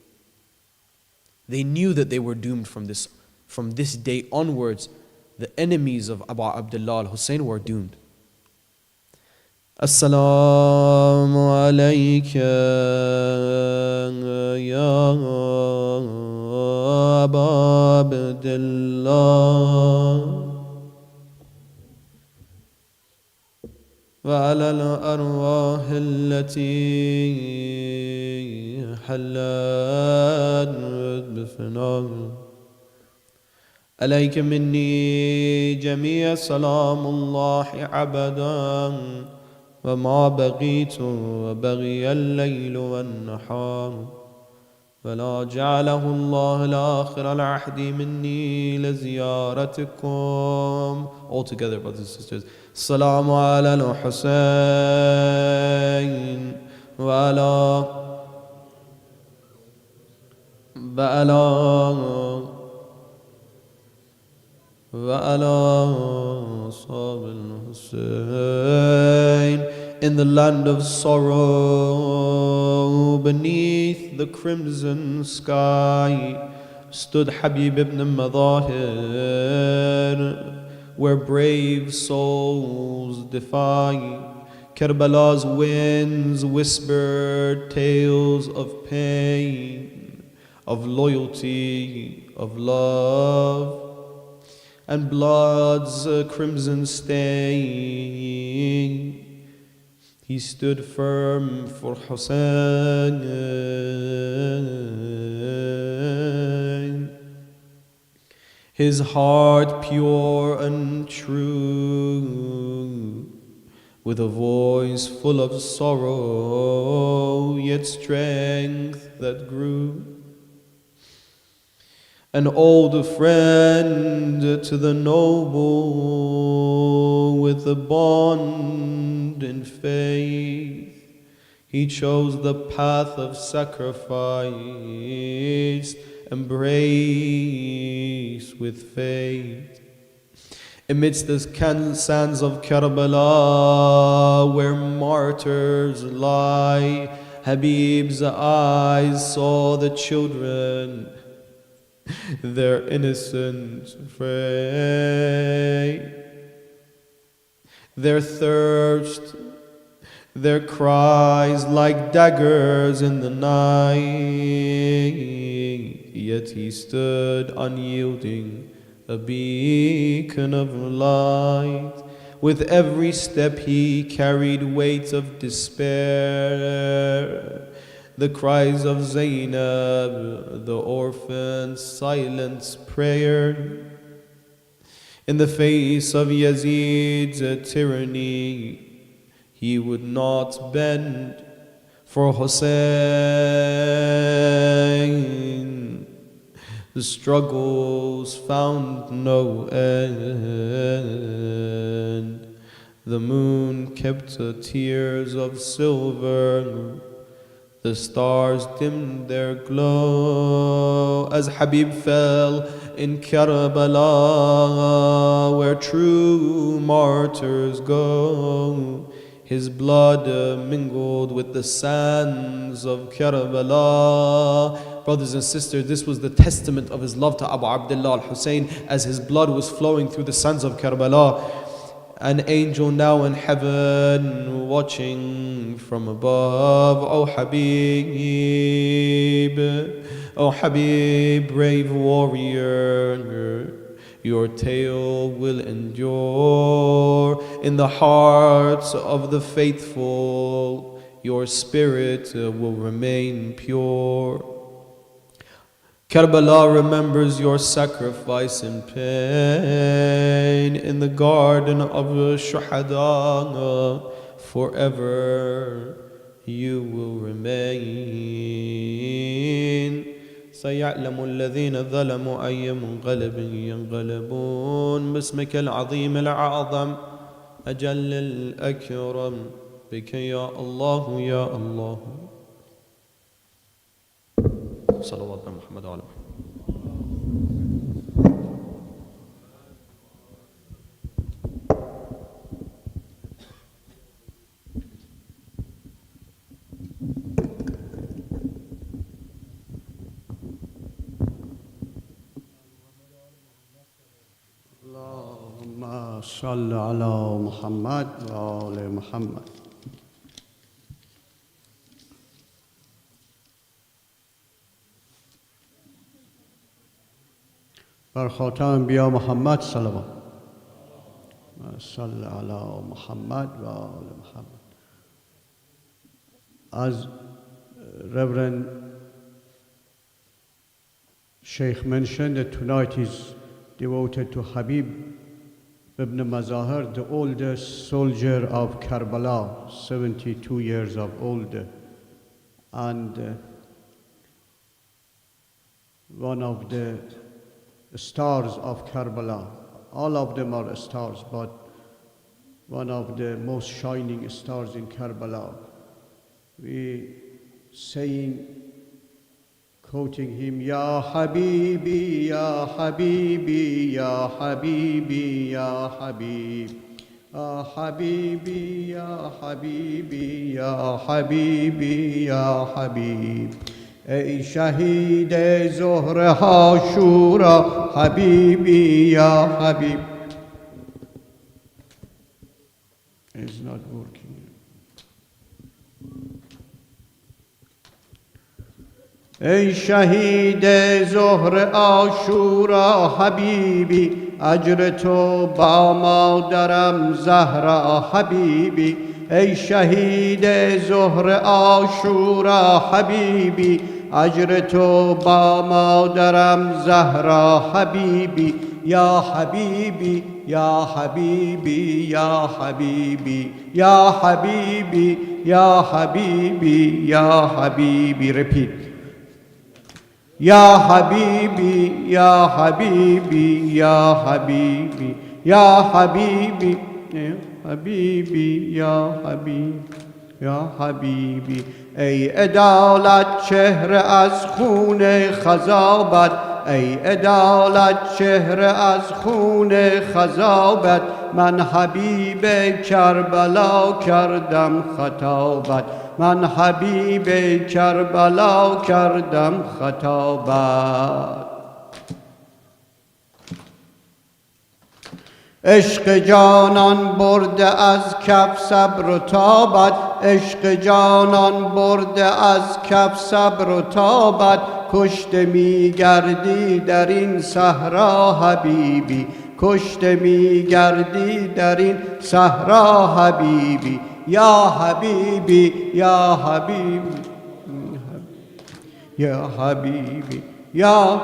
They knew that they were doomed from this day onwards. The enemies of Abu Abdullah al-Hussein were doomed. Assalamu alayka ya Abu Abdullah وعلى الأرواح التي حلت بفناء عليك مني جميع سلام الله عبدا وما بقيت وبغي الليل والنهار فلا جعله الله الآخر العهد مني لزيارتكم. All together, brothers and sisters. السلام على الحسين وعلى أصحاب الحسين. In the land of sorrow, beneath the crimson sky, stood Habib ibn Madahir, where brave souls defy. Kerbala's winds whispered tales of pain, of loyalty, of love, and blood's crimson stain. He stood firm for Hussein, his heart pure and true, with a voice full of sorrow, yet strength that grew. An old friend to the noble, with a bond in faith, he chose the path of sacrifice, embrace with faith. Amidst the sands of Karbala, where martyrs lie, Habib's eyes saw the children, their innocent fray, their thirst, their cries like daggers in the night. Yet he stood unyielding, a beacon of light. With every step he carried weight of despair. The cries of Zainab, the orphan's silent prayer. In the face of Yazid's tyranny, he would not bend for Hussein. The struggles found no end. The moon kept her tears of silver. The stars dimmed their glow as Habib fell in Karbala, where true martyrs go. His blood mingled with the sands of Karbala. Brothers and sisters, this was the testament of his love to Abu Abdullah al-Hussein as his blood was flowing through the sands of Karbala. An angel now in heaven watching from above. Oh Habib, brave warrior, your tale will endure in the hearts of the faithful. Your spirit will remain pure. Karbala remembers your sacrifice and pain in the garden of Shuhada. Forever you will remain. سيعلم الذين ظلموا أي منقلب ينقلبون. باسمك العظيم الأعظم أجل الأكرم بك يا الله يا الله. صلوات محمد وعلى محمد. اللهم صل على محمد وآل محمد. بر خاتم بیا محمد صلوات. صل على محمد وآل محمد. As Reverend Sheikh mentioned, that tonight is devoted to Habib ibn Mazahir, the oldest soldier of Karbala, 72 years of old, and one of the stars of Karbala. All of them are stars, but one of the most shining stars in Karbala. We saying, quoting him, Ya Habibi, Ya Habibi, Ya Habibi, Ya Habib, Ya Habibi, Ya Habibi, Ya Habibi, Ya Habib. ای شهید زهره ها شورا حبیبی یا حبیب. It's not working. ای شهید زهره عاشورا حبیبی، اجر تو با مادرم زهرا حبیبی. ای شهید زهره عاشورا حبیبی، اجر تو با مادرم زهرا حبیبی. یا حبیبی یا حبیبی یا حبیبی یا حبیبی یا حبیبی یا حبیبی. Repeat. یا حبیبی یا حبیبی یا حبیبی یا حبیبی حبیبی یا حبیب یا حبیبی. ای عدالت چهره از خون خضابت، ای عدالت چهره از خون خضابت. من حبیب کربلا کردم خطابت، من حبیب کربلا کردم خطابت. عشق جانان برده از کف صبر و تابت، عشق جانان برده از کف صبر و تابت. کشته می گردی در این صحرا حبیبی، کشته می گردی در این صحرا حبیبی. یا حبیبی یا حبیبی یا حبیبی یا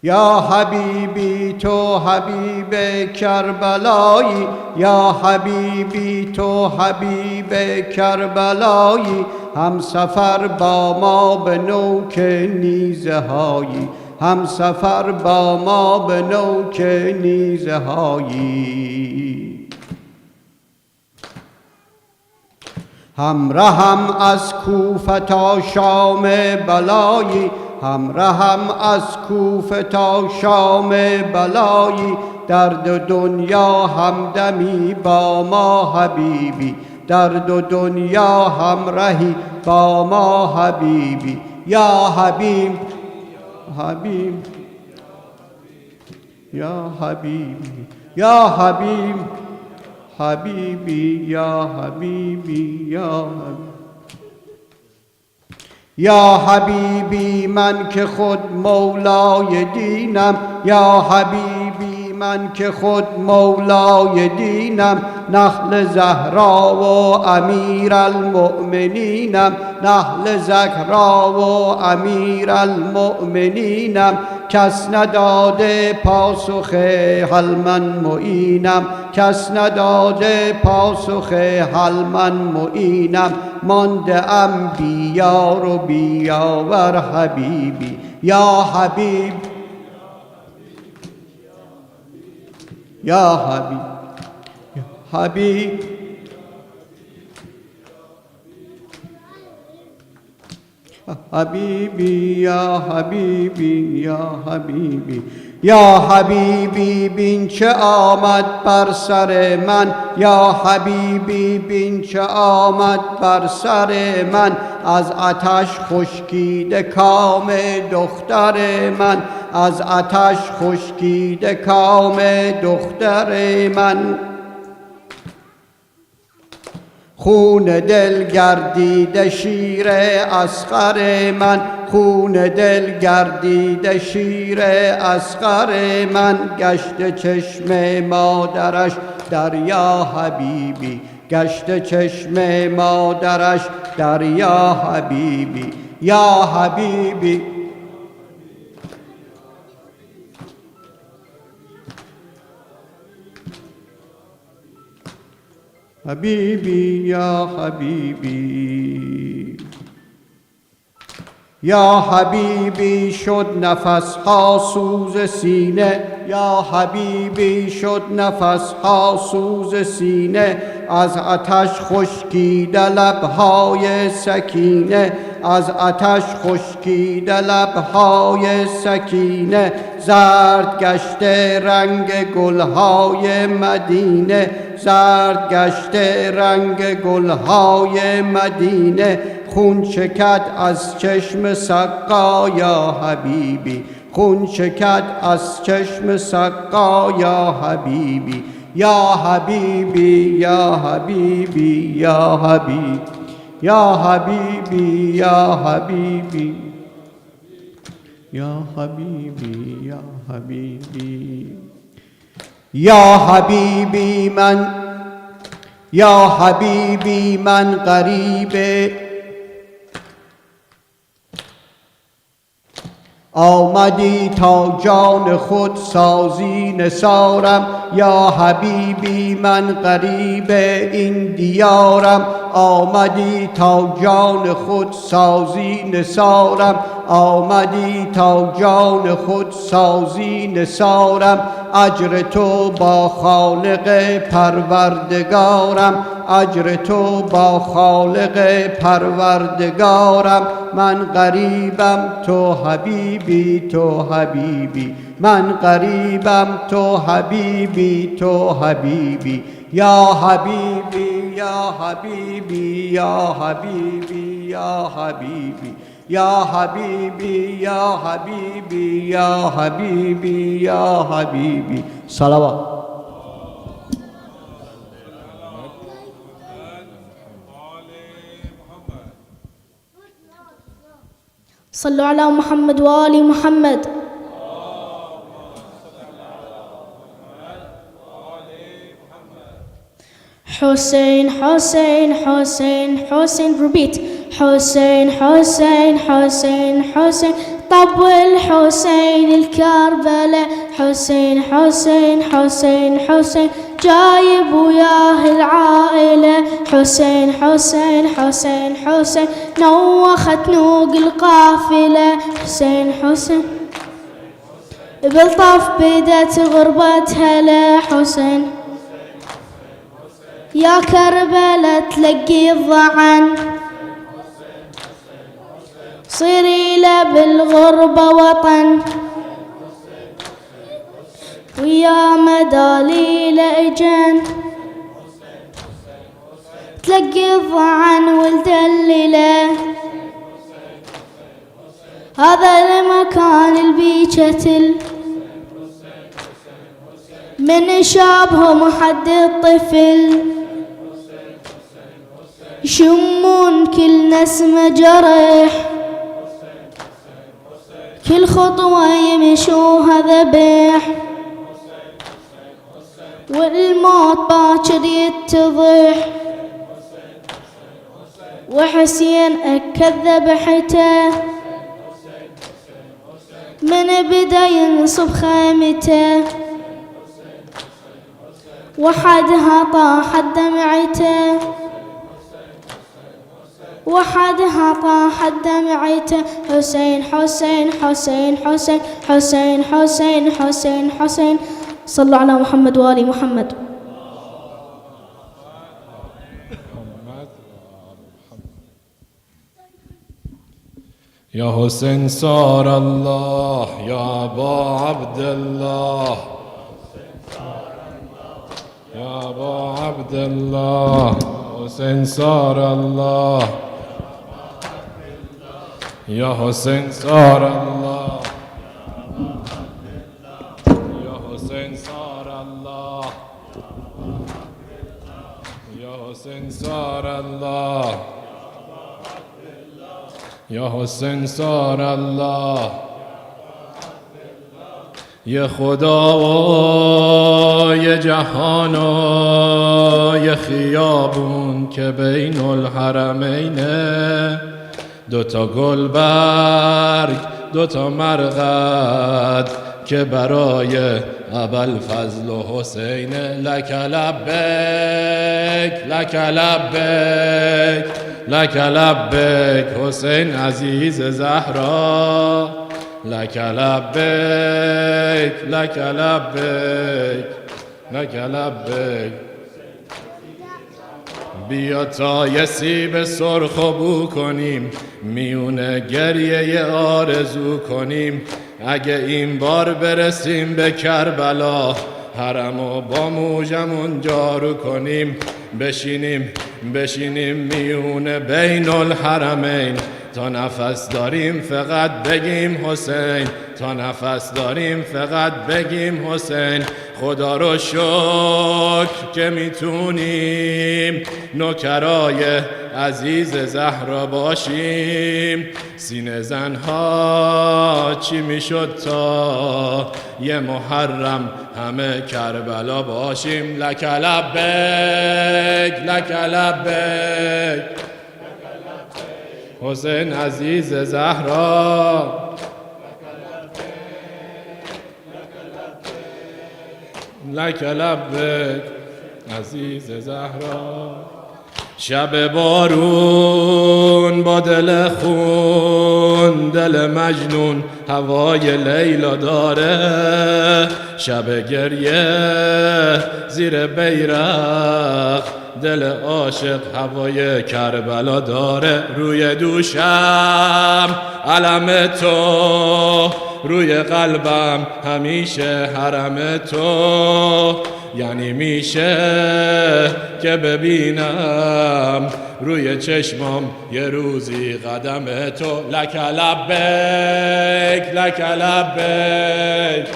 یا حبیبی تو حبیب کربلایی، یا حبیبی تو حبیب کربلایی. هم سفر با ما به نوک نیزه هایی، هم سفر با ما به نوک نیزه هایی. همراهم از کوفه تا شام بلایی، همراهم از کوفه تا شام بلایی. درد دنیا همدمی با ما حبیبی، درد دنیا همراهی با ما حبیبی. یا حبیب حبیب یا حبیبی یا حبیب حبیبی یا حبیبی یا حبیبی. یا حبیبی من که خود مولای دینم، یا حبیبی من که خود مولای دینم، نخل زهرا و امیر المؤمنینم، نخل زهرا و امیر المؤمنینم، کس نداده پاسخ هل من معینم، کس نداده پاسخ هل من معینم، مانده ام بی یار و بی یاور حبیبی یا حبیب یا حبیب حبیب حبیبی یا حبیبی یا حبیبی یا حبیبی بین چه آمد بر سر من، یا حبیبی بین چه آمد بر سر من، از آتش خشکیده کام دختر من، از آتش خشکیده کام دختر من، خون دل گردیده شیر اصغر من، خون دل گردیده شیر اصغر من، گشت چشم مادرش دریا حبیبی، گشت چشم مادرش دریا حبیبی یا حبیبی حبیبی یا حبیبی یا حبیبی شد نفسها سوز سینه، یا حبیبی شد نفسها سوز سینه، از آتش خشکیده لبهای سکینه، از آتش خشکیده لبهای سکینه، زرد گشته رنگ گلهای مدینه، زرد گشته رنگ گلهای مدینه، خون چکد از چشم سقا یا حبیبی، خون چکد از چشم سقا یا حبیبی یا حبیبی یا حبیبی یا حبیبی یا حبیبی یا حبیبی یا حبیبی یا حبیبی یا حبیبی من، یا حبیبی من غریب آمدی تا جان خود سازی نثارم، یا حبیبی من غریب این دیارم، آمدی تا جان خود سازی نثارم، آمدی تا جان خود سازی نثارم، اجر تو با خالق پروردگارم، اجر تو با خالق پروردگارم، من غریبم تو حبیبی تو حبیبی، من غریبم تو حبیبی تو حبیبی یا حبیبی یا حبیبی یا حبیبی یا حبیبی یا حبیبی یا حبیبی یا حبیبی یا حبیبی صلوات. صلوا على محمد وآل محمد. حسين حسين حسين حسين repeat حسين حسين حسين حسين طول حسين الكربلاء حسين حسين حسين حسين جايب وياه العائلة حسين حسين حسين حسين نوخت نوق القافلة حسين حسين بالطف بدت غربتها لحسين يا كربلة تلقي الضعن صيري له بالغربة وطن ويا مدالي لأجن تلقي الضعن والدللة هذا المكان البيشة من شابهم حد الطفل يشمون كل نسمة جرح كل خطوة يمشوها ذبح والموت باكر يتضح وحسين أكد ذبحته من بدا ينصب خيمته وحدها طاحت دمعته وحدها طاحت دمعته حسين حسين حسين حسين حسين حسين حسين حسين صلوا على محمد وآل محمد. يا حسين صار الله يا أبا عبد الله يا أبا عبد الله حسين صار الله يا حسين صار الله يا حسين صار الله يا حسين صار الله يا حسين صار الله يا خدا يا جهان يا خیابون که بین الحرمین دوتا گلبرگ دوتا مرقد که برای ابوالفضل و حسین لک لبیک لک لبیک لک لبیک حسین عزیز زهرا لک لبیک لک لبیک لک لبیک بیا تا یه سیب سرخ و بو کنیم میونه گریه آرزو کنیم اگه این بار برسیم به کربلا حرمو با موجمون جارو کنیم بشینیم میونه بین الحرمین تا نفس داریم فقط بگیم حسین تا نفس داریم فقط بگیم حسین خدا رو شکر که میتونیم نوکرای عزیز زهرا باشیم سینه زنها چی میشد تا یه محرم همه کربلا باشیم لک لبیک لک لبیک حسین عزیز زهرا لک لبیک عزیز زهرا شب بارون با دل خون دل مجنون هوای لیلا داره شب گریه زیر بیرق دل عاشق هوای کربلا داره روی دوشم علم تو روی قلبم همیشه حرم تو یعنی میشه که ببینم روی چشمام یه روزی قدم تو لک لبیک لک لبیک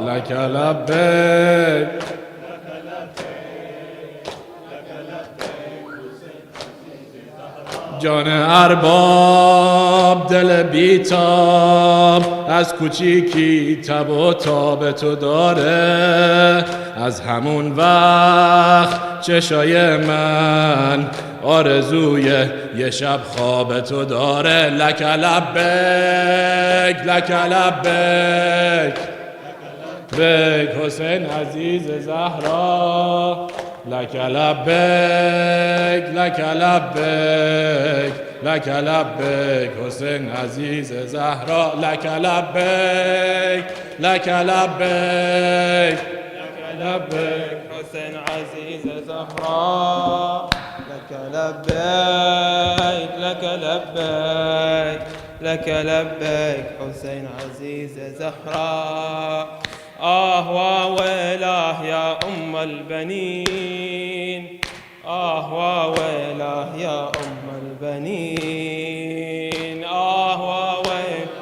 لک لبیک جان ارباب دل بیتاب از کوچیکی تب و تاب تو داره از همون وقت چشای من آرزوی یه شب خواب تو داره لک لبیک لک لبیک بیک حسین عزیز زهرا لک لبیک لک لبیک لک لبیک حسین عزیز زهرا لک لبیک لک لبیک لبیک حسین عزیز زهرا لک لبیک لک لبیک لك لبيك حسين عزيز زهراء وويلاه يا أم البنين وويلاه يا أم البنين وويلاه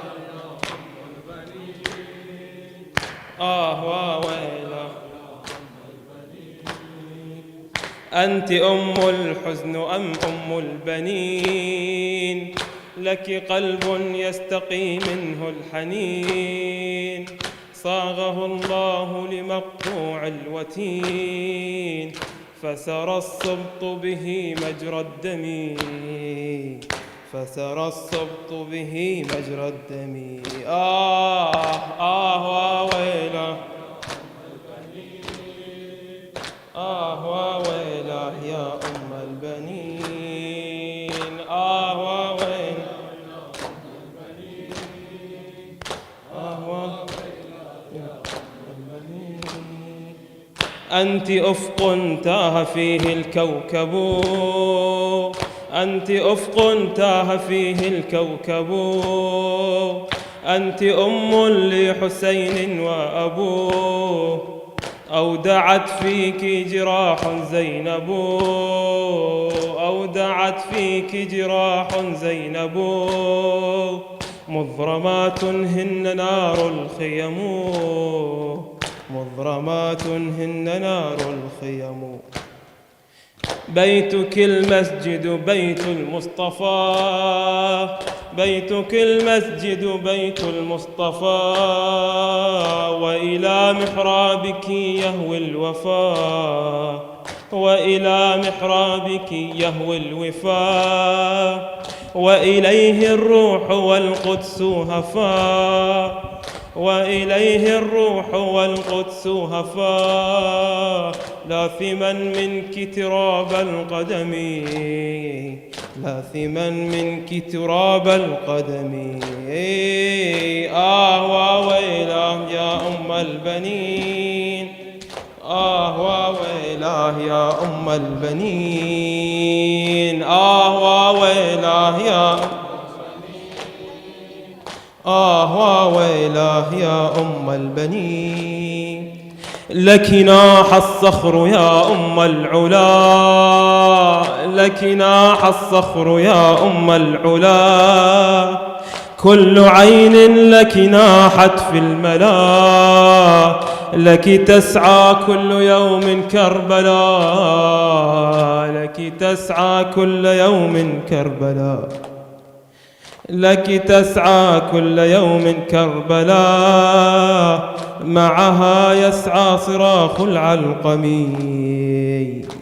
أنت أم الحزن أم أم البنين لك قلب يستقي منه الحنين، صاغه الله لمقطوع الوتين، فسرى السبط به مجرى الدم، فسرى السبط به مجرى الدم. وويله، وويله يا أم البنين، وويله أنت أفق تاه فيه الكوكب، أنت أفق تاه فيه الكوكب، أنت أم لحسين وأبوه، أودعت فيك جراح زينب، أودعت فيك جراح زينب، مضرمات هن نار الخيم، مضرمات هن نار الخيم. بيتك المسجد بيت المصطفى، بيتك المسجد بيت المصطفى، وإلى محرابك يهوي الوفا، وإلى محرابك يهوي الوفا، وإليه الروح والقدس هفا، وإليه الروح والقدس هفا، لاثما منك تراب القدم، لاثما منك تراب القدم. وويله يا أم البنين، وويله يا أم البنين، وويله يا وويله يا أم البنين. لك ناح الصخر يا أم العلا، لك ناح الصخر يا أم العلا، كل عين لك ناحت في الملا، لك تسعى كل يوم كربلاء، لك تسعى كل يوم كربلاء، لك تسعى كل يوم كربلاء، معها يسعى صراخ العلقم،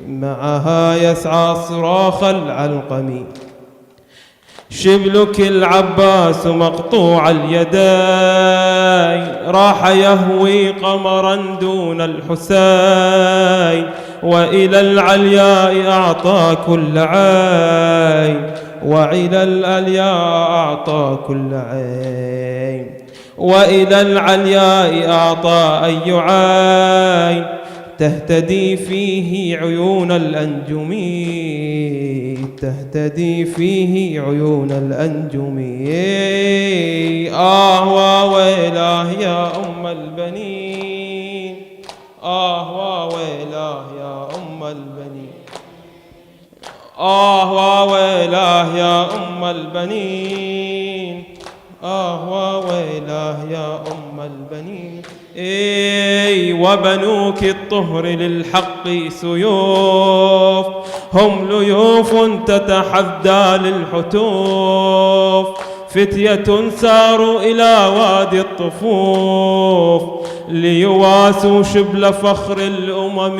معها يسعى صراخ العلقم. شبلك العباس مقطوع اليدين، راح يهوي قمرا دون الحسين، وإلى العلياء أعطى كل عين، وإلى العلياء أعطى كل عين، وإلى العلياء أعطى أي عين، تهتدي فيه عيون الأنجم، تهتدي فيه عيون الأنجم. وويله يا أم البنين، وويله يا أم البنين، وويله يا أم البنين، وويله يا أم البنين. وبنوك الطهر للحق سيوف، هم ليوف تتحدى للحتوف، فتية ساروا إلى وادي الطفوف، ليواسوا شبل فخر الأمم،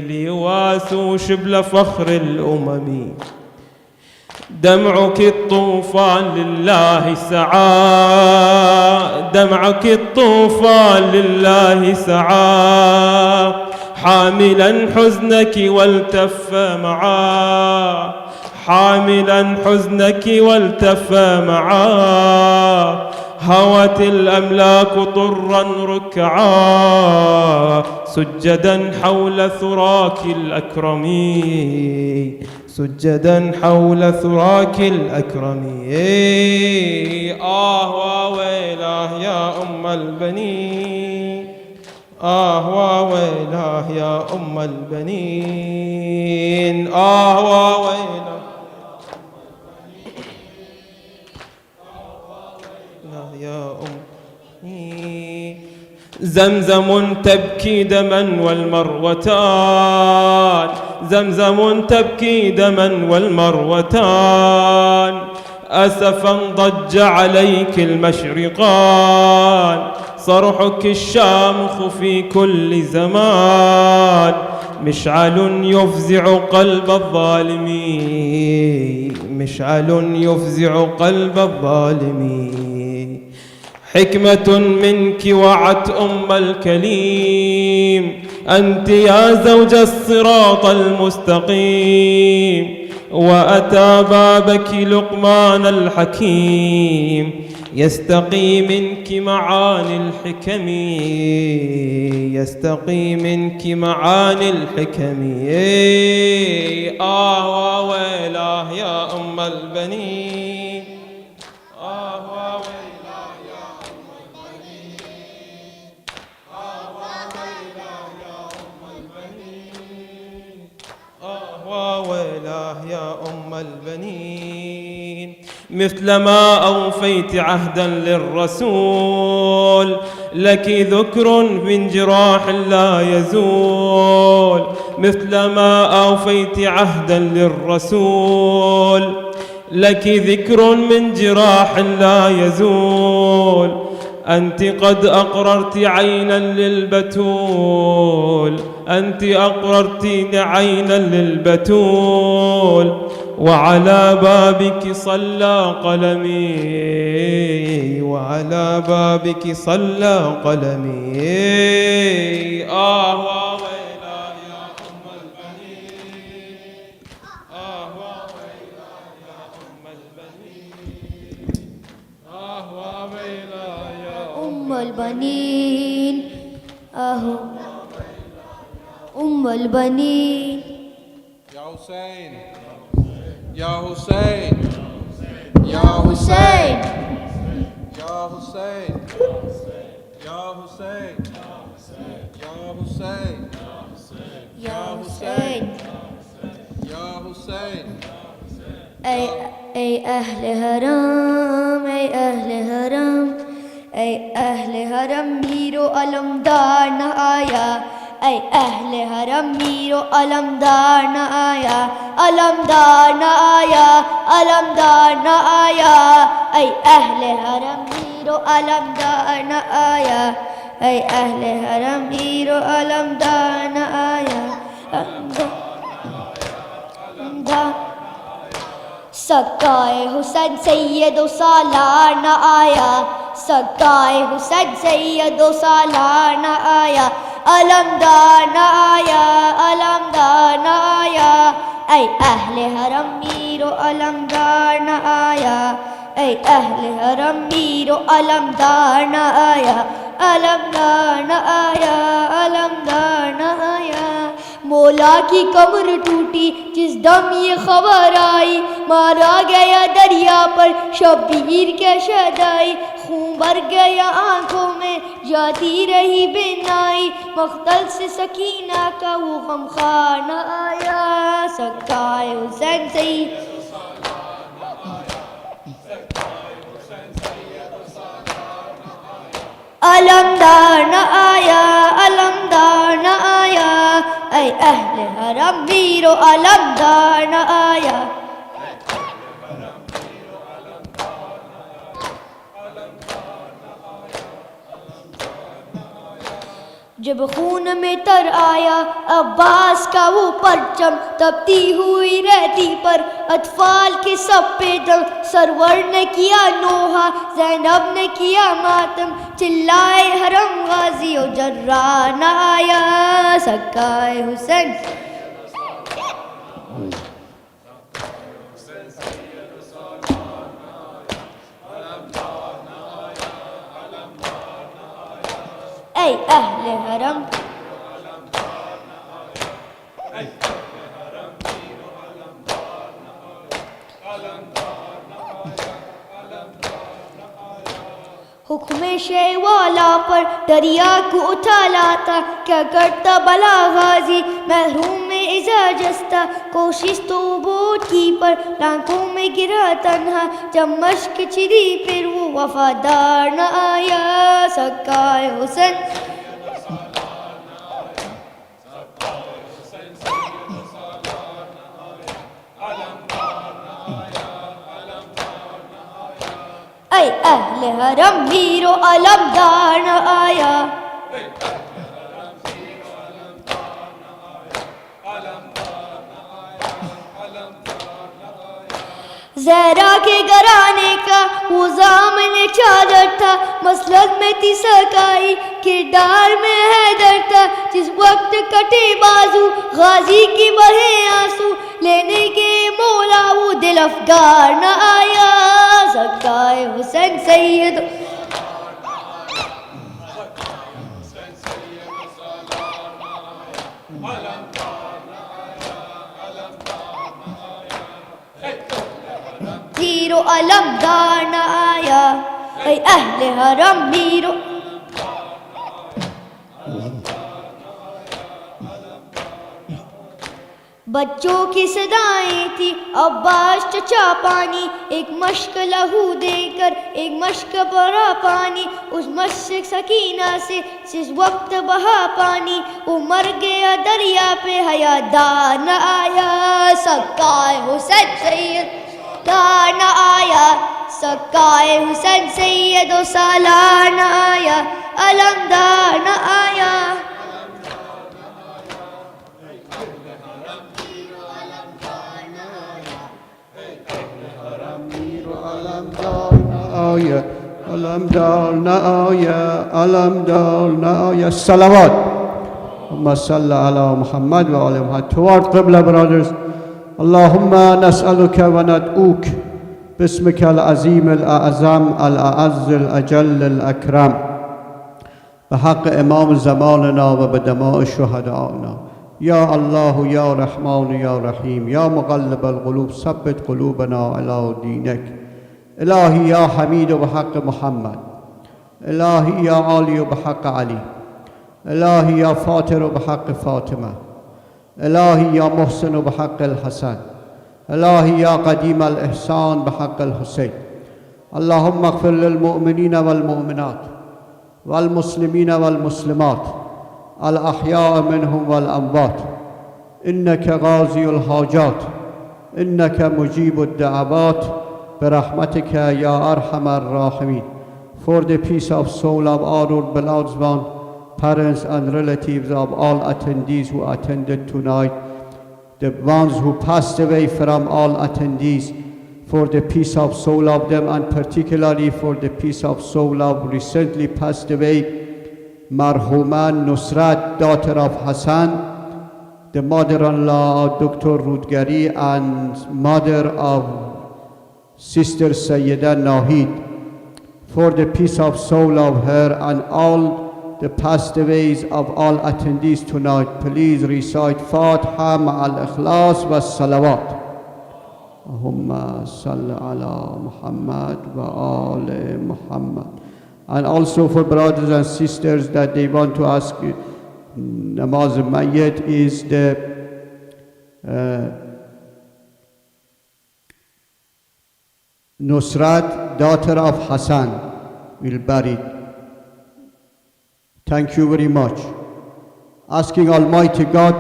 ليواسوا شبل فخر الأمم. دمعك الطوفان لله سعى، دمعك الطوفان لله سعى، حاملا حزنك والتف معا، حاملا حزنك والتف معا، هوت الأملاك طرا ركعا، سجدا حول ثراك الأكرم، سجدا حول ثراك الأكرم. وويله يا أم البنين، وويله يا أم البنين، وويله يا أم. زمزم تبكي دما والمروتان زمزم تبكي دما والمروتان أسفا ضج عليك المشرقان صرحك الشامخ في كل زمان مشعل يفزع قلب الظالمين مشعل يفزع قلب الظالمين حكمة منك وعت أم الكليم أنت يا زوج الصراط المستقيم وأتى بابك لقمان الحكيم يستقي منك معاني الحكم يستقي منك معاني الحكم وويلاه يا أم البنين وويلاه يا أم البنين وويلاه يا أم البنين وويلاه يا أم البنين مثلما أوفيت عهدا للرسول لك ذكر من جراح لا يزول مثلما أوفيت عهدا للرسول لك ذكر من جراح لا يزول أنت قد أقررت عينا للبتول أنت أقررت عينا للبتول وعلى بابك صلى قلمي وعلى بابك صلى قلمي وويلا يا أم البنين وويلا يا أم البنين وويلا يا أم البنين أم البنين يا حسين يا حسين يا حسين يا حسين يا حسين يا حسين يا حسين يا حسين أي أهل حرام أي أهل حرام أي أهل حرم میرو علمدار نہ آیا اے اہل حرم میرو علمدار نہ آیا علمدار نہ آیا علمدار نہ آیا اے اہل حرم میرو علمدار نہ آیا اے اہل حرم میرو علمدار نہ آیا سکائے حسین سید و سالار نہ آیا سکائے حسین سید و سالار نہ آیا علمدار نہ آیا علمدار نہ آیا اے اہل حرم میرو علمدار نہ آیا اے اہل حرم میرو علمدار نہ آیا علمدار نہ آیا علمدار نہ آیا مولا کی کمر ٹوٹی جس دم یہ خبر آئی مارا گیا دریا پر شبیر کے شدائی خون بھر گیا آنکھوں میں جاتی رہی بینائی مقتل سے سکینہ کا وہ غمخوار نہ آیا سکائے حسین سید علمدار نہ آیا علمدار نہ آیا اے اہل حرم میرو علمدار نہ آیا جب خون میں تر آیا عباس کا وہ پرچم تپتی ہوئی رہتی پر اطفال کے سب پہ دم سرور نے کیا نوحہ زینب نے کیا ماتم چلائے حرم غازی و جراح نہ آیا سکائے حسین اے اہل حرم حکم شہ والا پر دریا کو اٹھا لاتا کیا کرتا بلا غازی محروم میں ازا جستا کوشش تو بوٹ کی پر ٹانکوں میں گرا تنہا جب مشق چری پھر وہ وفادار نہ آیا سکائے حسین हरम Miro अलमदार न आया। ज़हरा के घराने का वो ज़ामन चादर था, मसलक में थी सकाई, किरदार में हैदर था। जिस वक्त कटे बाजू गाजी की बहे आंसू, लेने के मौला वो दिल अफगार न आया। सकाए हुसैन सैयद मीरो अलमदार न आया। ऐ अहले हरम मीरो बच्चों की सदाएं थी अब्बास चचा पानी, एक मश्क लहू देकर एक मश्क भरा पानी। उस मश्क सकीना से जिस वक्त बहा पानी, वो मर गया दरिया पे हयादार न आया। सकाए हुसैन सैयद दार न आया। सकाए हुसैन सैयद सालार न आया, अलमदार न आया। अलमदार न आया, अलमदार न आया। Salawat. Allahumma salli ala Muhammad wa ala Muhammad. Toward Qibla, brothers. Allahumma nas'aluka wa nad'uk bismika al-azim al-a'zam al-a'azz al-ajall al-akram بحق إمام زماننا وبدماء شهدائنا. يا الله يا رحمن يا رحيم يا مقلب القلوب ثبت قلوبنا على دينك. إلهي يا حميد بحق محمد، إلهي يا عالي بحق علي، إلهي يا فاتر بحق فاطمة، إلهي يا محسن بحق الحسن، إلهي يا قديم الإحسان بحق الحسين. اللهم اغفر للمؤمنين والمؤمنات والمسلمين والمسلمات الأحياء منهم والأموات، إنك غازي الحاجات، إنك مجيب الدعوات برحمتك يا أرحم الراحمين. For the peace of soul of our beloved ones, parents and relatives of all attendees who attended tonight, the ones who passed away from all attendees, for the peace of soul of them, and particularly for the peace of soul of recently passed away Marhuma Nusrat, daughter of Hassan, the mother-in-law of Dr. Rudgari and mother of Sister Sayyida Nahid, for the peace of soul of her and all the passed aways of all attendees tonight. Please recite Fatiha ma'al ikhlas wa salawat. Allahumma salli ala Muhammad wa ali Muhammad. And also for brothers and sisters that they want to ask Namaz Mayyat is the Nusrat, daughter of Hassan, will bury. Thank you very much. Asking Almighty God,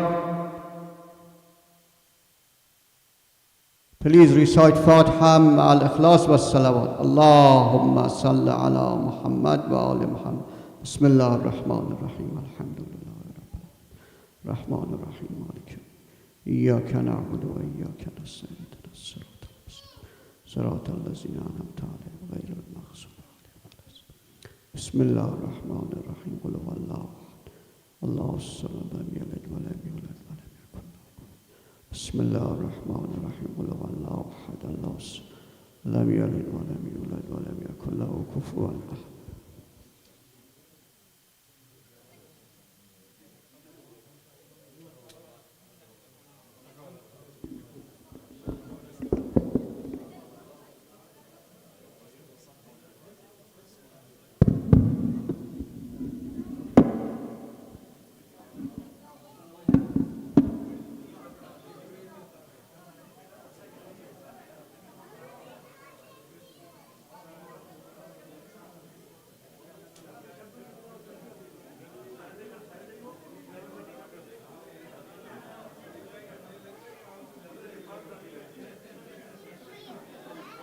please recite Fatiha al-Ikhlas wa salawat. Allahumma salli ala Muhammad wa ali Muhammad. Bismillah ar-Rahman ar-Rahim. Alhamdulillah Rabbil Rahman ar-Rahim. Malik. Iyyaka na'budu wa iyyaka nasta'in. صراط الذين أنعمت عليهم غير المغضوب عليهم. بسم الله الرحمن الرحيم. قل هو الله أحد الله الصمد لم يلد ولم يولد ولم يكن له كفوا أحد. بسم الله الرحمن الرحيم. قل هو الله أحد الله الصمد لم يلد ولم يولد ولم يكن له كفوا أحد.